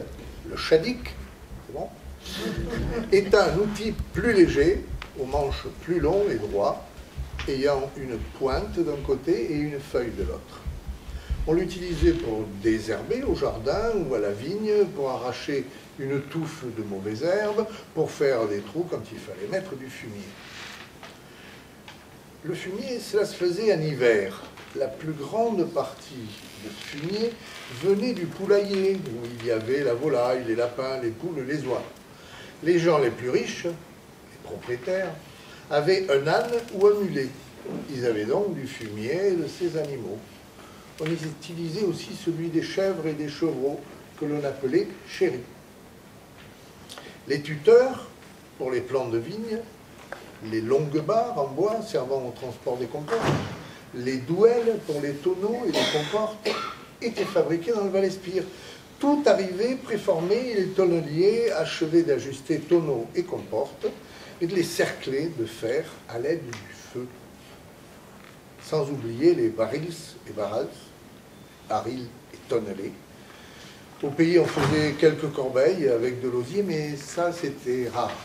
Speaker 1: le chadik, c'est bon, est un outil plus léger, aux manches plus longs et droits, ayant une pointe d'un côté et une feuille de l'autre. On l'utilisait pour désherber au jardin ou à la vigne, pour arracher une touffe de mauvaises herbes, pour faire des trous quand il fallait mettre du fumier. Le fumier, cela se faisait en hiver. La plus grande partie de ce fumier venait du poulailler, où il y avait la volaille, les lapins, les poules, les oies. Les gens les plus riches, les propriétaires, avaient un âne ou un mulet. Ils avaient donc du fumier de ces animaux. On utilisait aussi celui des chèvres et des chevreaux, que l'on appelait chéri. Les tuteurs, pour les plants de vigne, les longues barres en bois servant au transport des comportes, les douelles pour les tonneaux et les comportes étaient fabriqués dans le Val-Espire. Tout arrivait préformé et les tonneliers achevaient d'ajuster tonneaux et comportes et de les cercler de fer à l'aide du feu. Sans oublier les barils et barals, barils et tonnelés. Au pays, on faisait quelques corbeilles avec de l'osier, mais ça, c'était rare.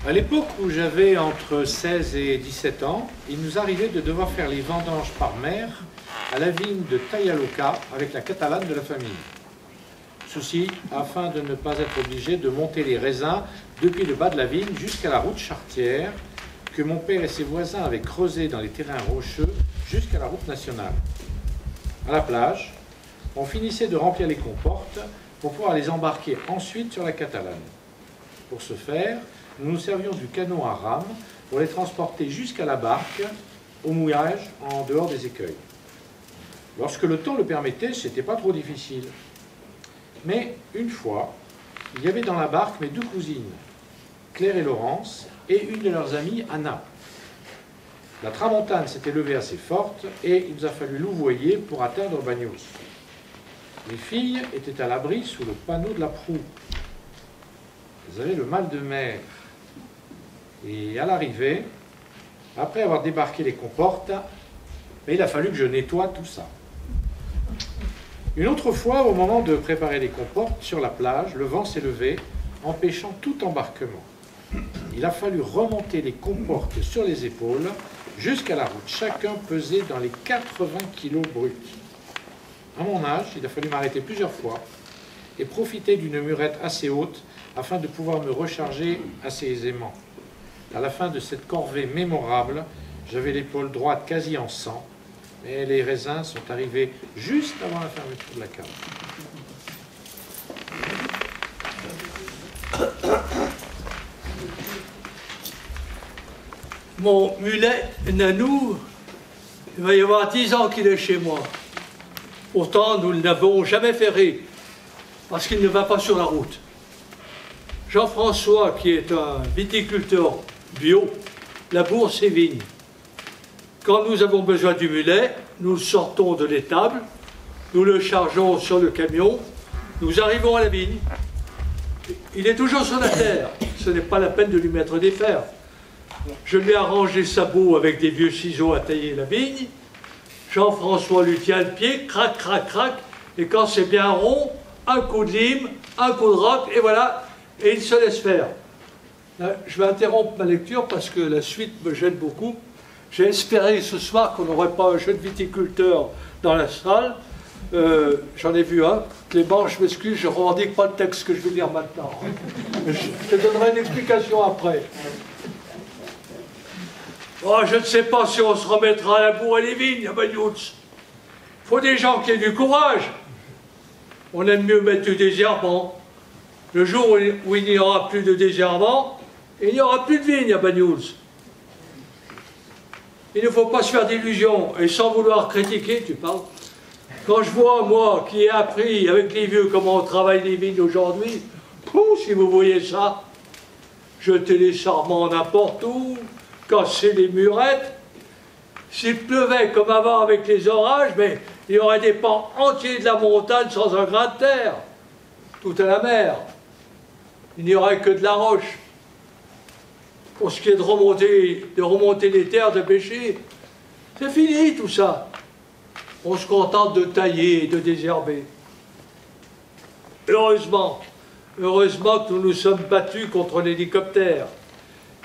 Speaker 4: À l'époque où j'avais entre 16 et 17 ans, il nous arrivait de devoir faire les vendanges par mer à la vigne de Tayaloca avec la catalane de la famille. Ceci afin de ne pas être obligé de monter les raisins depuis le bas de la vigne jusqu'à la route charretière que mon père et ses voisins avaient creusé dans les terrains rocheux jusqu'à la route nationale. À la plage, on finissait de remplir les comportes pour pouvoir les embarquer ensuite sur la catalane. Pour ce faire, nous nous servions du canot à rame pour les transporter jusqu'à la barque, au mouillage, en dehors des écueils. Lorsque le temps le permettait, ce n'était pas trop difficile. Mais une fois, il y avait dans la barque mes 2 cousines, Claire et Laurence, et une de leurs amies, Anna. La tramontane s'était levée assez forte et il nous a fallu louvoyer pour atteindre Bagnous. Les filles étaient à l'abri sous le panneau de la proue. Elles avaient le mal de mer. Et à l'arrivée, après avoir débarqué les comportes, il a fallu que je nettoie tout ça. Une autre fois, au moment de préparer les comportes sur la plage, le vent s'est levé, empêchant tout embarquement. Il a fallu remonter les comportes sur les épaules jusqu'à la route. Chacun pesait dans les 80 kilos bruts. À mon âge, il a fallu m'arrêter plusieurs fois et profiter d'une murette assez haute afin de pouvoir me recharger assez aisément. À la fin de cette corvée mémorable, j'avais l'épaule droite quasi en sang, mais les raisins sont arrivés juste avant la fermeture de la cave. Mon mulet, Nanou, il va y avoir 10 ans qu'il est chez moi. Pourtant, nous ne l'avons jamais ferré, parce qu'il ne va pas sur la route. Jean-François, qui est un viticulteur bio, laboure ses vignes. Quand nous avons besoin du mulet, nous le sortons de l'étable, nous le chargeons sur le camion, nous arrivons à la vigne. Il est toujours sur la terre, ce n'est pas la peine de lui mettre des fers. Je lui arrange les sabots avec des vieux ciseaux à tailler la vigne. Jean-François lui tient le pied, crac, crac, crac, et quand c'est bien rond, un coup de lime, un coup de roc, et voilà, et il se laisse faire. Là, je vais interrompre ma lecture parce que la suite me gêne beaucoup. J'ai espéré ce soir qu'on n'aurait pas un jeune viticulteur dans la salle. J'en ai vu un. Clément, je m'excuse, je ne revendique pas le texte que je vais lire maintenant. Je te donnerai une explication après. Oh, je ne sais pas si on se remettra à labourer les vignes à Bagnols. Il faut des gens qui aient du courage. On aime mieux mettre du désherbant. Le jour où il n'y aura plus de désherbant, il n'y aura plus de vignes à Bagnols. Il ne faut pas se faire d'illusions. Et sans vouloir critiquer, tu parles. Quand je vois, moi, qui ai appris avec les vieux comment on travaille les vignes aujourd'hui, si vous voyez ça, jeter les sarments n'importe où, casser les murettes. S'il pleuvait comme avant avec les orages, mais il y aurait des pans entiers de la montagne sans un grain de terre. Tout à la mer. Il n'y aurait que de la roche. Pour ce qui est de remonter les terres, de pêcher, c'est fini tout ça. On se contente de tailler et de désherber. Heureusement que nous nous sommes battus contre l'hélicoptère.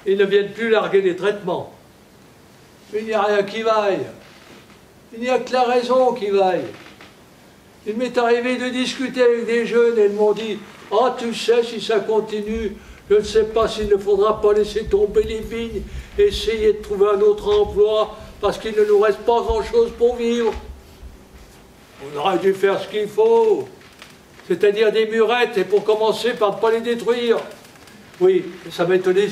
Speaker 4: Ils ne viennent plus larguer les traitements. Mais il n'y a rien qui vaille. Il n'y a que la raison qui vaille. Il m'est arrivé de discuter avec des jeunes et ils m'ont dit « Ah, tu sais, si ça continue, je ne sais pas s'il ne faudra pas laisser tomber les vignes, essayer de trouver un autre emploi, parce qu'il ne nous reste pas grand-chose pour vivre. » On aurait dû faire ce qu'il faut, c'est-à-dire des murettes, et pour commencer par ne pas les détruire. Oui, ça m'a étonné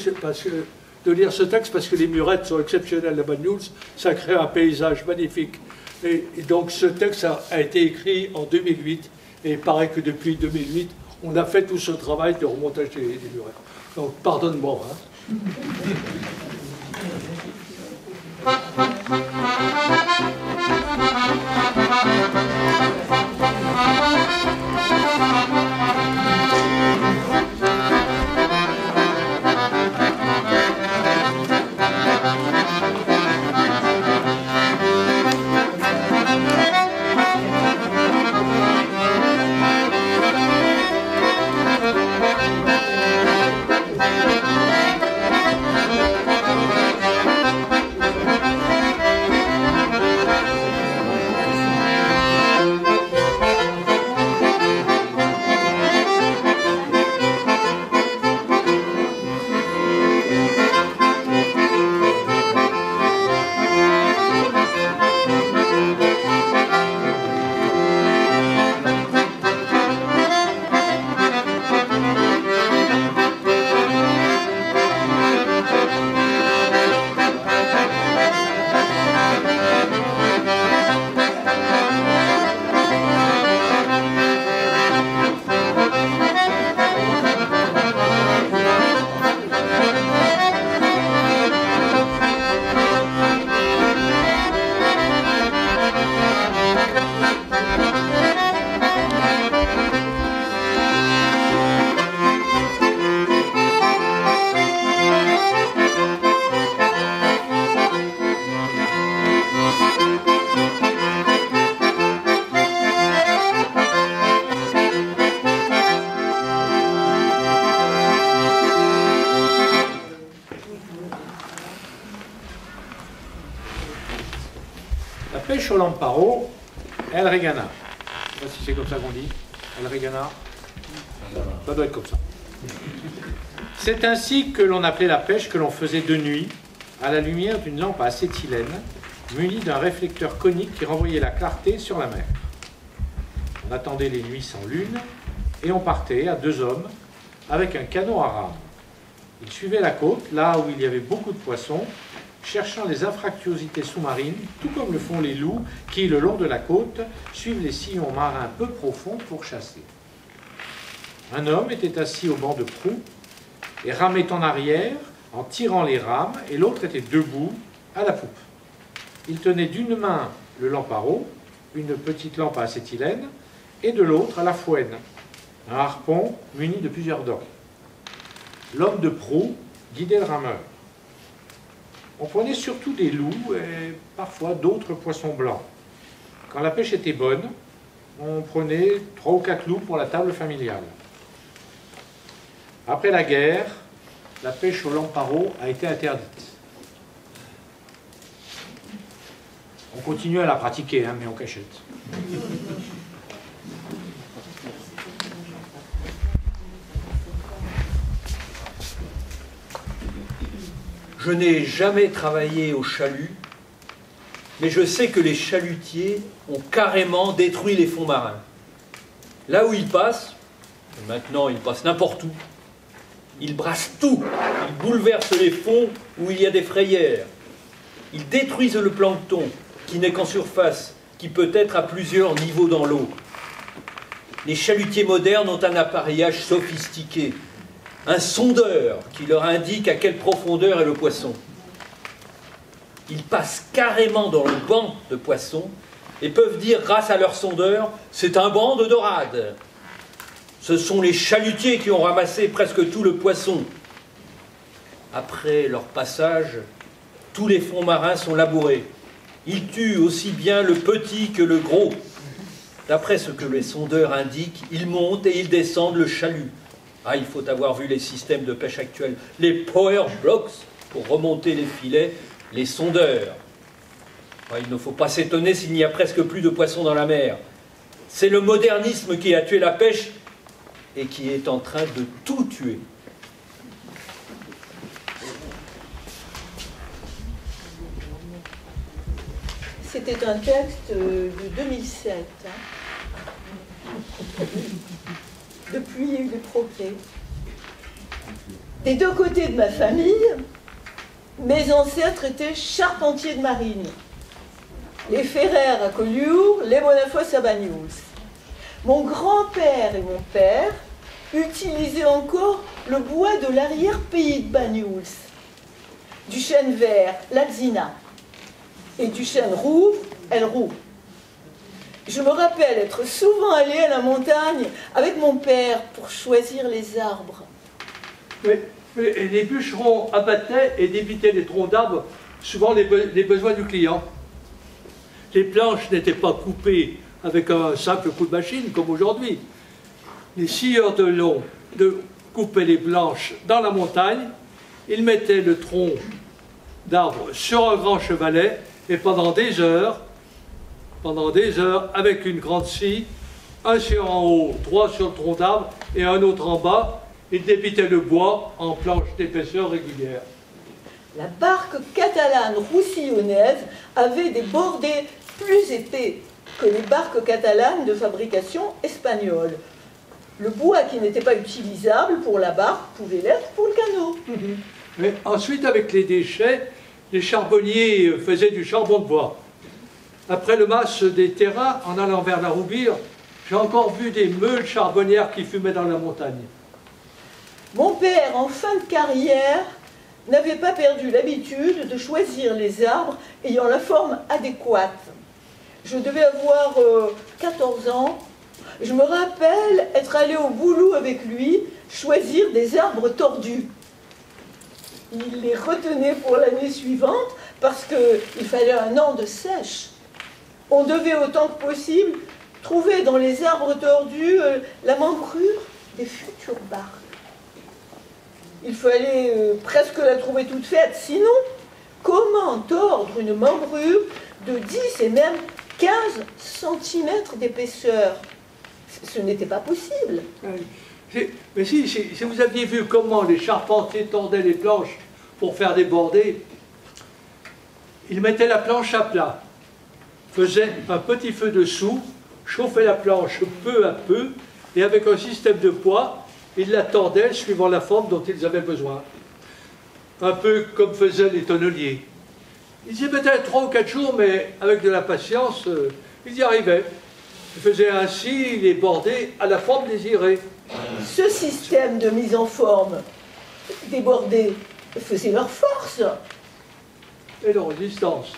Speaker 4: de lire ce texte, parce que les murettes sont exceptionnelles à Bagnols, ça crée un paysage magnifique. Et donc ce texte a été écrit en 2008, et il paraît que depuis 2008, on a fait tout ce travail de remontage des murettes. Donc pardonne-moi. Hein.
Speaker 9: Au Lamparo, El Regana. Je ne sais pas si c'est comme ça qu'on dit. El Regana. Ça doit être comme ça. C'est ainsi que l'on appelait la pêche que l'on faisait de nuit, à la lumière d'une lampe à acétylène, munie d'un réflecteur conique qui renvoyait la clarté sur la mer. On attendait les nuits sans lune, et on partait à 2 hommes, avec un canon à rame. Il suivait la côte, là où il y avait beaucoup de poissons, cherchant les anfractuosités sous-marines, tout comme le font les loups qui, le long de la côte, suivent les sillons marins peu profonds pour chasser. Un homme était assis au banc de proue et ramait en arrière en tirant les rames, et l'autre était debout à la poupe. Il tenait d'une main le lamparo, une petite lampe à acétylène, et de l'autre la fouenne, un harpon muni de plusieurs docks. L'homme de proue guidait le rameur. On prenait surtout des loups et parfois d'autres poissons blancs. Quand la pêche était bonne, on prenait 3 ou 4 loups pour la table familiale. Après la guerre, la pêche au lamparo a été interdite. On continue à la pratiquer, hein, mais en cachette.
Speaker 10: Je n'ai jamais travaillé au chalut, mais je sais que les chalutiers ont carrément détruit les fonds marins. Là où ils passent, et maintenant ils passent n'importe où, ils brassent tout, ils bouleversent les fonds où il y a des frayères. Ils détruisent le plancton, qui n'est qu'en surface, qui peut être à plusieurs niveaux dans l'eau. Les chalutiers modernes ont un appareillage sophistiqué, un sondeur qui leur indique à quelle profondeur est le poisson. Ils passent carrément dans le banc de poissons et peuvent dire grâce à leur sondeur « c'est un banc de dorade ». Ce sont les chalutiers qui ont ramassé presque tout le poisson. Après leur passage, tous les fonds marins sont labourés. Ils tuent aussi bien le petit que le gros. D'après ce que les sondeurs indiquent, ils montent et ils descendent le chalut. Ah, il faut avoir vu les systèmes de pêche actuels. Les power blocks pour remonter les filets, les sondeurs. Ah, il ne faut pas s'étonner s'il n'y a presque plus de poissons dans la mer. C'est le modernisme qui a tué la pêche et qui est en train de tout tuer.
Speaker 6: C'était un texte de 2007. Depuis, il y a eu des progrès. Des deux côtés de ma famille, mes ancêtres étaient charpentiers de marine. Les Ferrer à Collioure, les Bonafos à Banyuls. Mon grand-père et mon père utilisaient encore le bois de l'arrière-pays de Banyuls, du chêne vert, l'alzina, et du chêne rouge, el roux. Je me rappelle être souvent allée à la montagne avec mon père pour choisir les arbres.
Speaker 4: Mais les bûcherons abattaient et débitaient les troncs d'arbres, suivant les besoins du client. Les planches n'étaient pas coupées avec un simple coup de machine, comme aujourd'hui. Les scieurs de long coupaient les planches dans la montagne, ils mettaient le tronc d'arbre sur un grand chevalet, et pendant des heures, avec une grande scie, un scieur en haut, droit sur le tronc d'arbre, et un autre en bas, ils débitaient le bois en planches d'épaisseur régulière.
Speaker 6: La barque catalane roussillonnaise avait des bordets plus épais que les barques catalanes de fabrication espagnole. Le bois qui n'était pas utilisable pour la barque pouvait l'être pour le canot.
Speaker 4: Mais ensuite, avec les déchets, les charbonniers faisaient du charbon de bois. Après le mas des terrains, en allant vers la Roubire, j'ai encore vu des meules charbonnières qui fumaient dans la montagne.
Speaker 6: Mon père, en fin de carrière, n'avait pas perdu l'habitude de choisir les arbres ayant la forme adéquate. Je devais avoir 14 ans. Je me rappelle être allée au boulot avec lui, choisir des arbres tordus. Il les retenait pour l'année suivante parce qu'il fallait un an de sèche. On devait autant que possible trouver dans les arbres tordus la membrure des futures barques. Il fallait presque la trouver toute faite, sinon, comment tordre une membrure de 10 et même 15 cm d'épaisseur? Ce n'était pas possible.
Speaker 4: Mais si vous aviez vu comment les charpentiers tordaient les planches pour faire des bordées, ils mettaient la planche à plat, faisaient un petit feu dessous, chauffaient la planche peu à peu, et avec un système de poids, Ils la tordaient suivant la forme dont ils avaient besoin. Un peu comme faisaient les tonneliers. Ils y mettaient 3 ou 4 jours, mais avec de la patience, ils y arrivaient. Ils faisaient ainsi les bordés à la forme désirée.
Speaker 6: Ce système de mise en forme des bordés faisait leur force.
Speaker 4: Et leur résistance.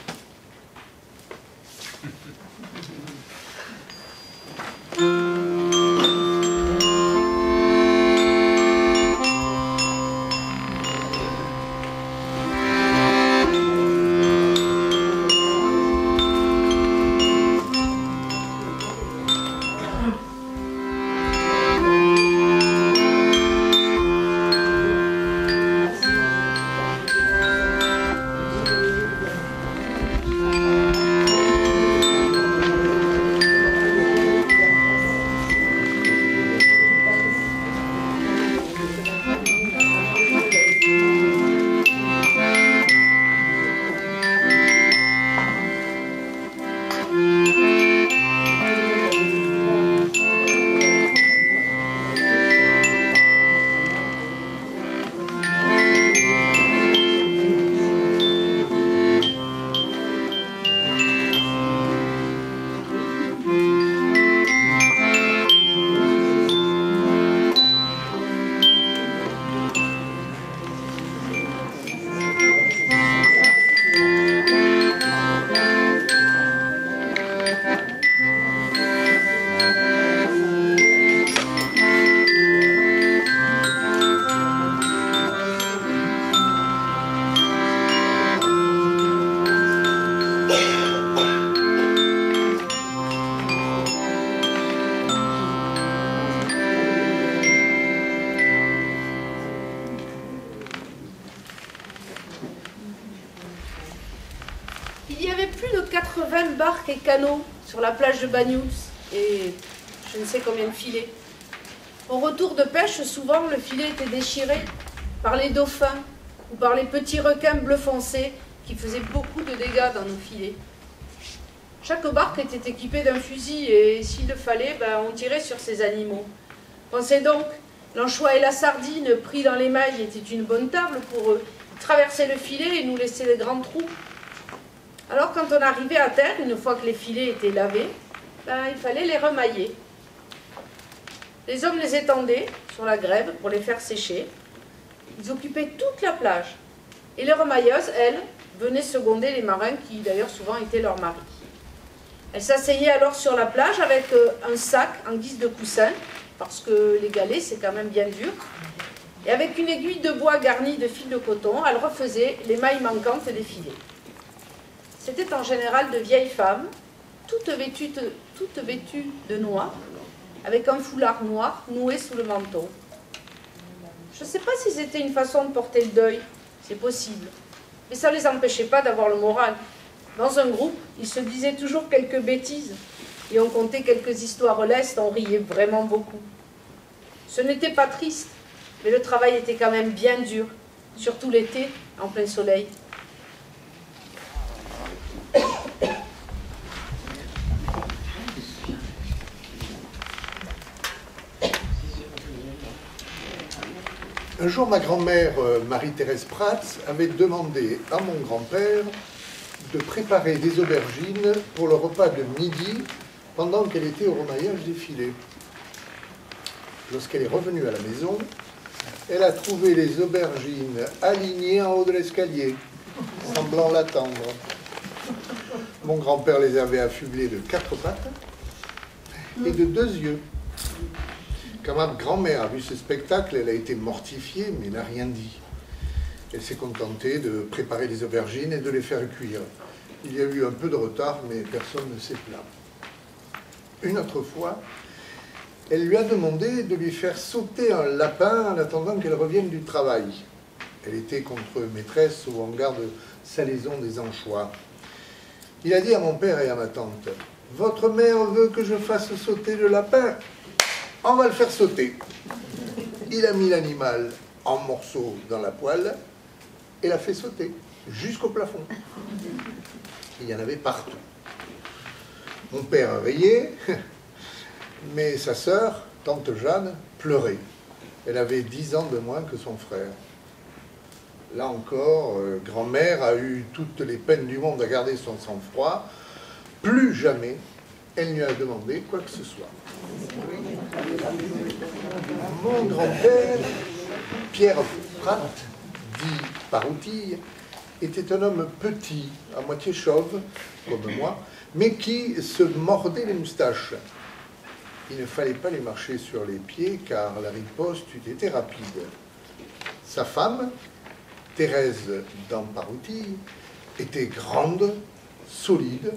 Speaker 3: Il y avait plus de 80 barques et canots sur la plage de Banyuls et je ne sais combien de filets. Au retour de pêche, souvent le filet était déchiré par les dauphins ou par les petits requins bleu foncé qui faisaient beaucoup de dégâts dans nos filets. Chaque barque était équipée d'un fusil et s'il le fallait, on tirait sur ces animaux. Pensez donc, l'anchois et la sardine pris dans les mailles étaient une bonne table pour eux. Ils traversaient le filet et nous laissaient de grands trous. Alors quand on arrivait à terre, une fois que les filets étaient lavés, il fallait les remailler. Les hommes les étendaient sur la grève pour les faire sécher. Ils occupaient toute la plage. Et les remailleuses, elles, venaient seconder les marins qui d'ailleurs souvent étaient leurs maris. Elles s'asseyaient alors sur la plage avec un sac en guise de coussin, parce que les galets c'est quand même bien dur. Et avec une aiguille de bois garnie de fil de coton, elles refaisaient les mailles manquantes des filets. C'était en général de vieilles femmes, toutes vêtues de noir, avec un foulard noir noué sous le menton. Je ne sais pas si c'était une façon de porter le deuil, c'est possible, mais ça ne les empêchait pas d'avoir le moral. Dans un groupe, ils se disaient toujours quelques bêtises, et on contait quelques histoires lestes, on riait vraiment beaucoup. Ce n'était pas triste, mais le travail était quand même bien dur, surtout l'été, en plein soleil.
Speaker 1: Un jour, ma grand-mère, Marie-Thérèse Prats, avait demandé à mon grand-père de préparer des aubergines pour le repas de midi pendant qu'elle était au remaillage des filets. Lorsqu'elle est revenue à la maison, elle a trouvé les aubergines alignées en haut de l'escalier, semblant l'attendre. Mon grand-père les avait affublées de 4 pattes et de 2 yeux. Quand ma grand-mère a vu ce spectacle, elle a été mortifiée, mais n'a rien dit. Elle s'est contentée de préparer les aubergines et de les faire cuire. Il y a eu un peu de retard, mais personne ne s'est plaint. Une autre fois, elle lui a demandé de lui faire sauter un lapin en attendant qu'elle revienne du travail. Elle était contre-maîtresse au hangar de salaison des anchois. Il a dit à mon père et à ma tante, « Votre mère veut que je fasse sauter le lapin ? On va le faire sauter. » Il a mis l'animal en morceaux dans la poêle et l'a fait sauter jusqu'au plafond. Il y en avait partout. Mon père riait, mais sa sœur, tante Jeanne, pleurait. Elle avait 10 ans de moins que son frère. Là encore, grand-mère a eu toutes les peines du monde à garder son sang-froid. Plus jamais, elle lui a demandé quoi que ce soit. Mon grand-père, Pierre Pratt, dit Paroutille, était un homme petit, à moitié chauve, comme moi, mais qui se mordait les moustaches. Il ne fallait pas les marcher sur les pieds, car la riposte eût été rapide. Sa femme, Thérèse d'Amparoutille, était grande, solide,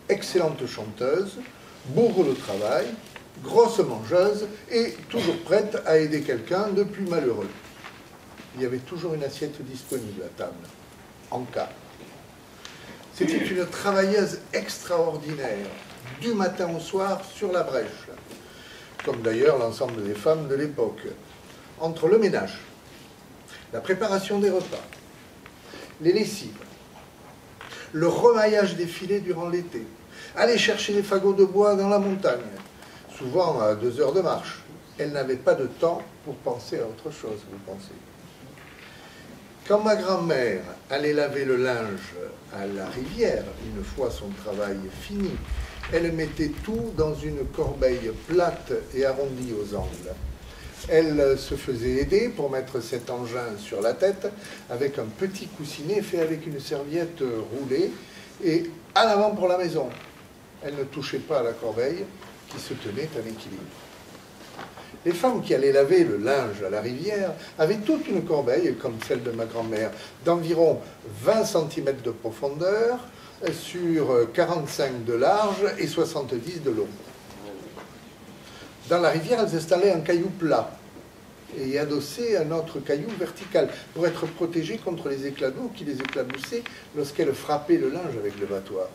Speaker 1: excellente chanteuse, bourre de travail, grosse mangeuse et toujours prête à aider quelqu'un de plus malheureux. Il y avait toujours une assiette disponible à table, en cas. C'était une travailleuse extraordinaire, du matin au soir sur la brèche, comme d'ailleurs l'ensemble des femmes de l'époque, entre le ménage, la préparation des repas, les lessives, le remaillage des filets durant l'été, aller chercher les fagots de bois dans la montagne, souvent à 2 heures de marche. Elle n'avait pas de temps pour penser à autre chose, vous pensez. Quand ma grand-mère allait laver le linge à la rivière, une fois son travail fini, elle mettait tout dans une corbeille plate et arrondie aux angles. Elle se faisait aider pour mettre cet engin sur la tête avec un petit coussinet fait avec une serviette roulée et à l'avant pour la maison. Elle ne touchait pas à la corbeille qui se tenait en équilibre. Les femmes qui allaient laver le linge à la rivière avaient toute une corbeille, comme celle de ma grand-mère, d'environ 20 cm de profondeur, sur 45 de large et 70 de long. Dans la rivière, elles installaient un caillou plat et y adossaient un autre caillou vertical pour être protégées contre les éclats d'eau qui les éclaboussaient lorsqu'elles frappaient le linge avec le battoir.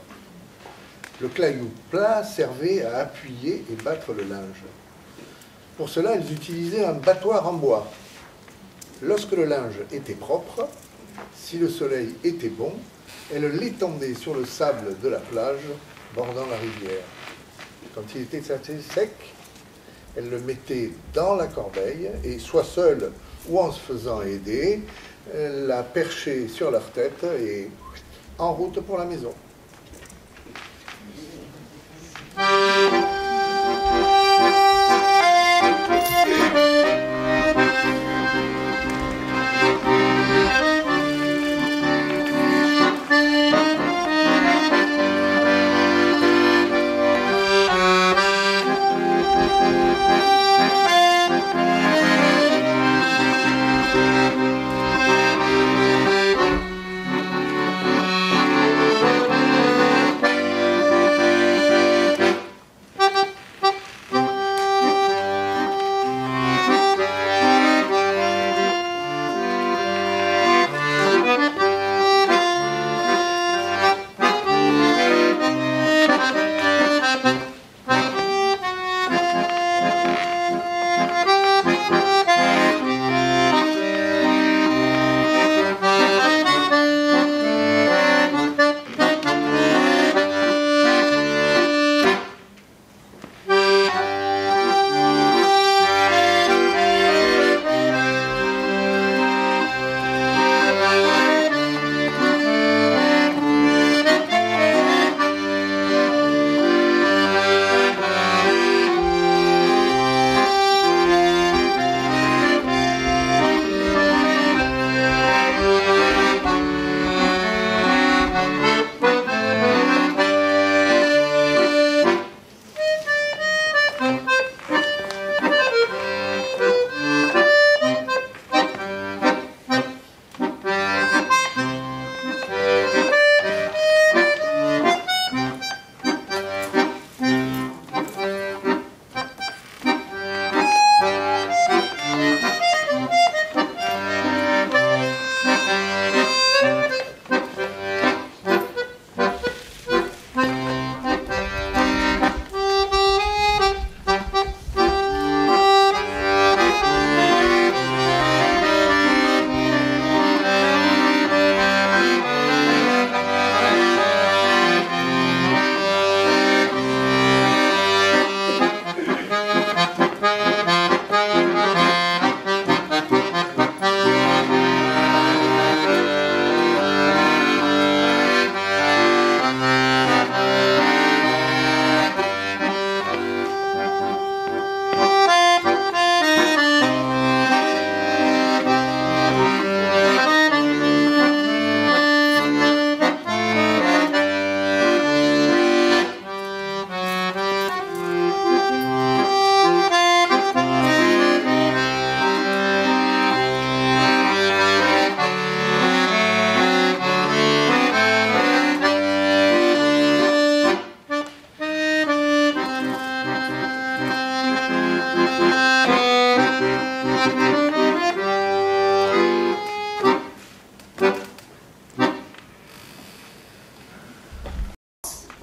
Speaker 1: Le caillou plat servait à appuyer et battre le linge. Pour cela, elles utilisaient un battoir en bois. Lorsque le linge était propre, si le soleil était bon, elles l'étendaient sur le sable de la plage bordant la rivière. Quand il était assez sec, elles le mettaient dans la corbeille et, soit seule ou en se faisant aider, la perchaient sur leur tête et en route pour la maison.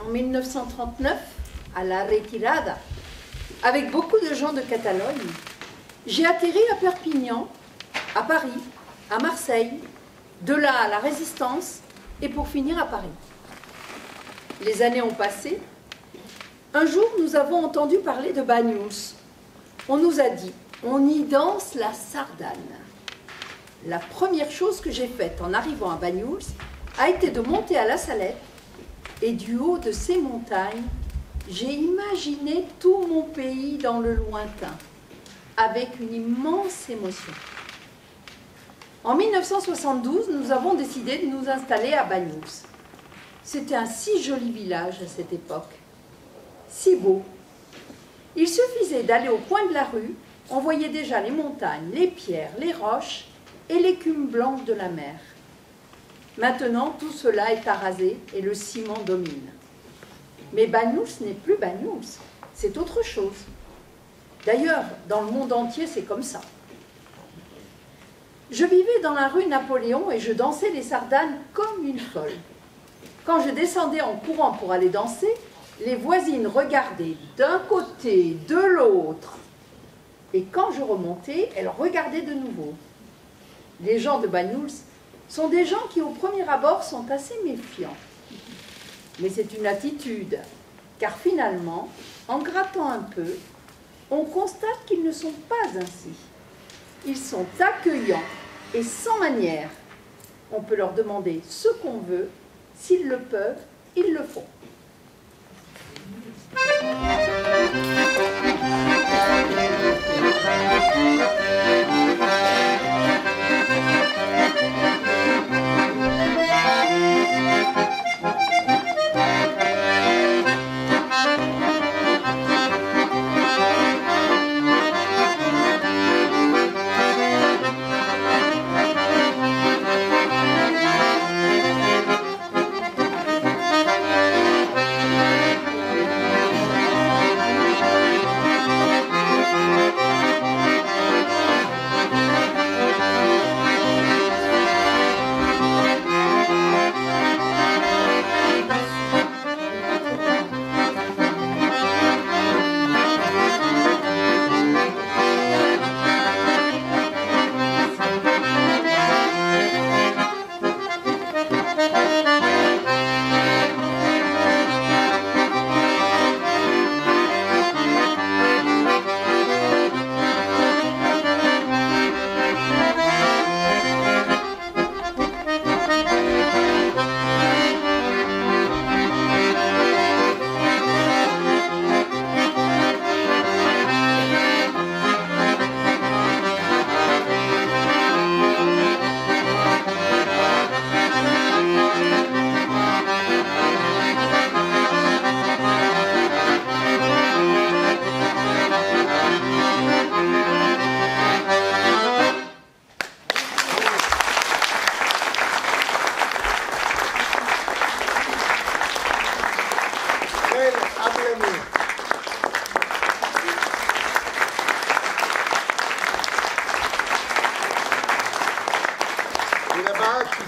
Speaker 2: en 1939, à la Retirada, avec beaucoup de gens de Catalogne, j'ai atterri à Perpignan, à Paris, à Marseille, de là à la Résistance, et pour finir à Paris. Les années ont passé. Un jour, nous avons entendu parler de Banyuls. On nous a dit, on y danse la sardane. La première chose que j'ai faite en arrivant à Banyuls a été de monter à la Salette, et du haut de ces montagnes, j'ai imaginé tout mon pays dans le lointain, avec une immense émotion. En 1972, nous avons décidé de nous installer à Banyuls. C'était un si joli village à cette époque, si beau. Il suffisait d'aller au coin de la rue, on voyait déjà les montagnes, les pierres, les roches et l'écume blanche de la mer. Maintenant, tout cela est arasé et le ciment domine. Mais Banyuls n'est plus Banyuls, c'est autre chose. D'ailleurs, dans le monde entier, c'est comme ça. Je vivais dans la rue Napoléon et je dansais les sardanes comme une folle. Quand je descendais en courant pour aller danser, les voisines regardaient d'un côté, de l'autre. Et quand je remontais, elles regardaient de nouveau. Les gens de Banyuls sont des gens qui, au premier abord, sont assez méfiants. Mais c'est une attitude, car finalement, en grattant un peu, on constate qu'ils ne sont pas ainsi. Ils sont accueillants et sans manière. On peut leur demander ce qu'on veut. S'ils le peuvent, ils le font.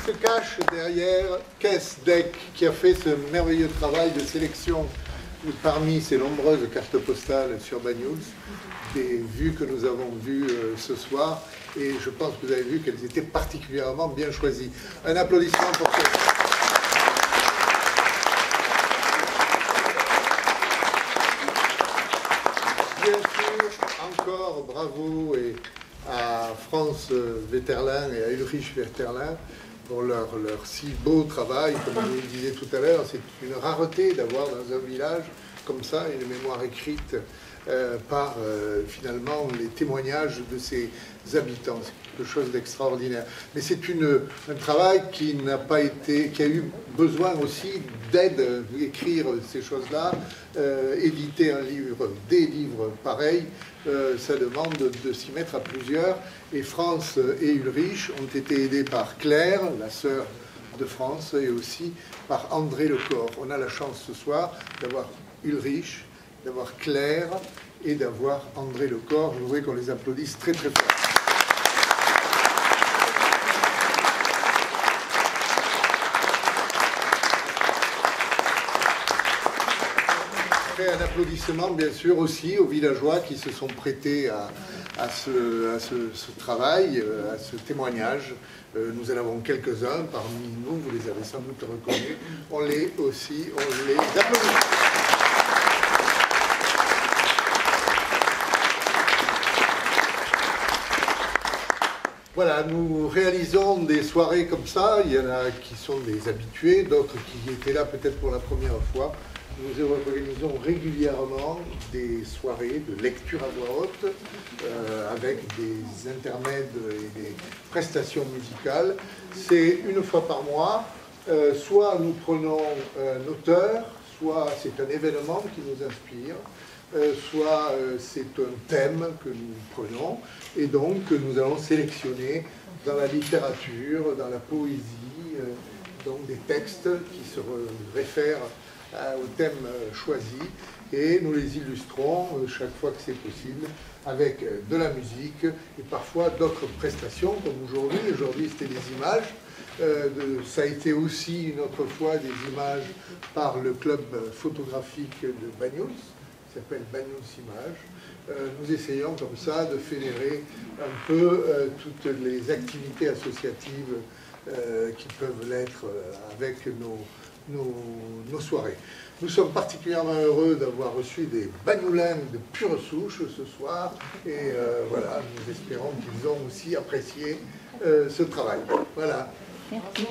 Speaker 1: se cache derrière Kees Dijk, qui a fait ce merveilleux travail de sélection parmi ces nombreuses cartes postales sur Banyuls, des vues que nous avons vues ce soir, et je pense que vous avez vu qu'elles étaient particulièrement bien choisies. Un applaudissement pour ça. Bien sûr, encore bravo à France Vetterlin et à Ulrich Vetterlin pour leur si beau travail. Comme je vous le disais tout à l'heure, c'est une rareté d'avoir dans un village comme ça une mémoire écrite par finalement les témoignages de ses habitants. C'est quelque chose d'extraordinaire. Mais c'est un travail qui n'a pas été, qui a eu besoin aussi d'aide, écrire ces choses-là, éditer un livre, des livres pareils, ça demande de s'y mettre à plusieurs. Et France et Ulrich ont été aidés par Claire, la sœur de France, et aussi par André Lecor. On a la chance ce soir d'avoir Ulrich, d'avoir Claire et d'avoir André Lecor. Je voudrais qu'on les applaudisse très très fort. après un applaudissement, bien sûr, aussi aux villageois qui se sont prêtés à ce travail, à ce témoignage. Nous en avons quelques-uns parmi nous, vous les avez sans doute reconnus. On les applaudit. Voilà, nous réalisons des soirées comme ça. Il y en a qui sont des habitués, d'autres qui étaient là peut-être pour la première fois. Nous organisons régulièrement des soirées de lecture à voix haute avec des intermèdes et des prestations musicales. C'est une fois par mois. Soit nous prenons un auteur, soit c'est un événement qui nous inspire, soit c'est un thème que nous prenons et donc que nous allons sélectionner dans la littérature, dans la poésie, donc des textes qui se réfèrent au thème choisi et nous les illustrons chaque fois que c'est possible avec de la musique et parfois d'autres prestations comme aujourd'hui. Aujourd'hui c'était des images. Ça a été aussi une autre fois des images par le club photographique de Banyuls, qui s'appelle Banyuls Images. Nous essayons comme ça de fédérer un peu toutes les activités associatives qui peuvent l'être avec nos soirées. Nous sommes particulièrement heureux d'avoir reçu des Bagnoulins de pure souche ce soir et voilà, nous espérons qu'ils ont aussi apprécié ce travail. Voilà.
Speaker 8: Merci.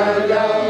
Speaker 11: Tomba,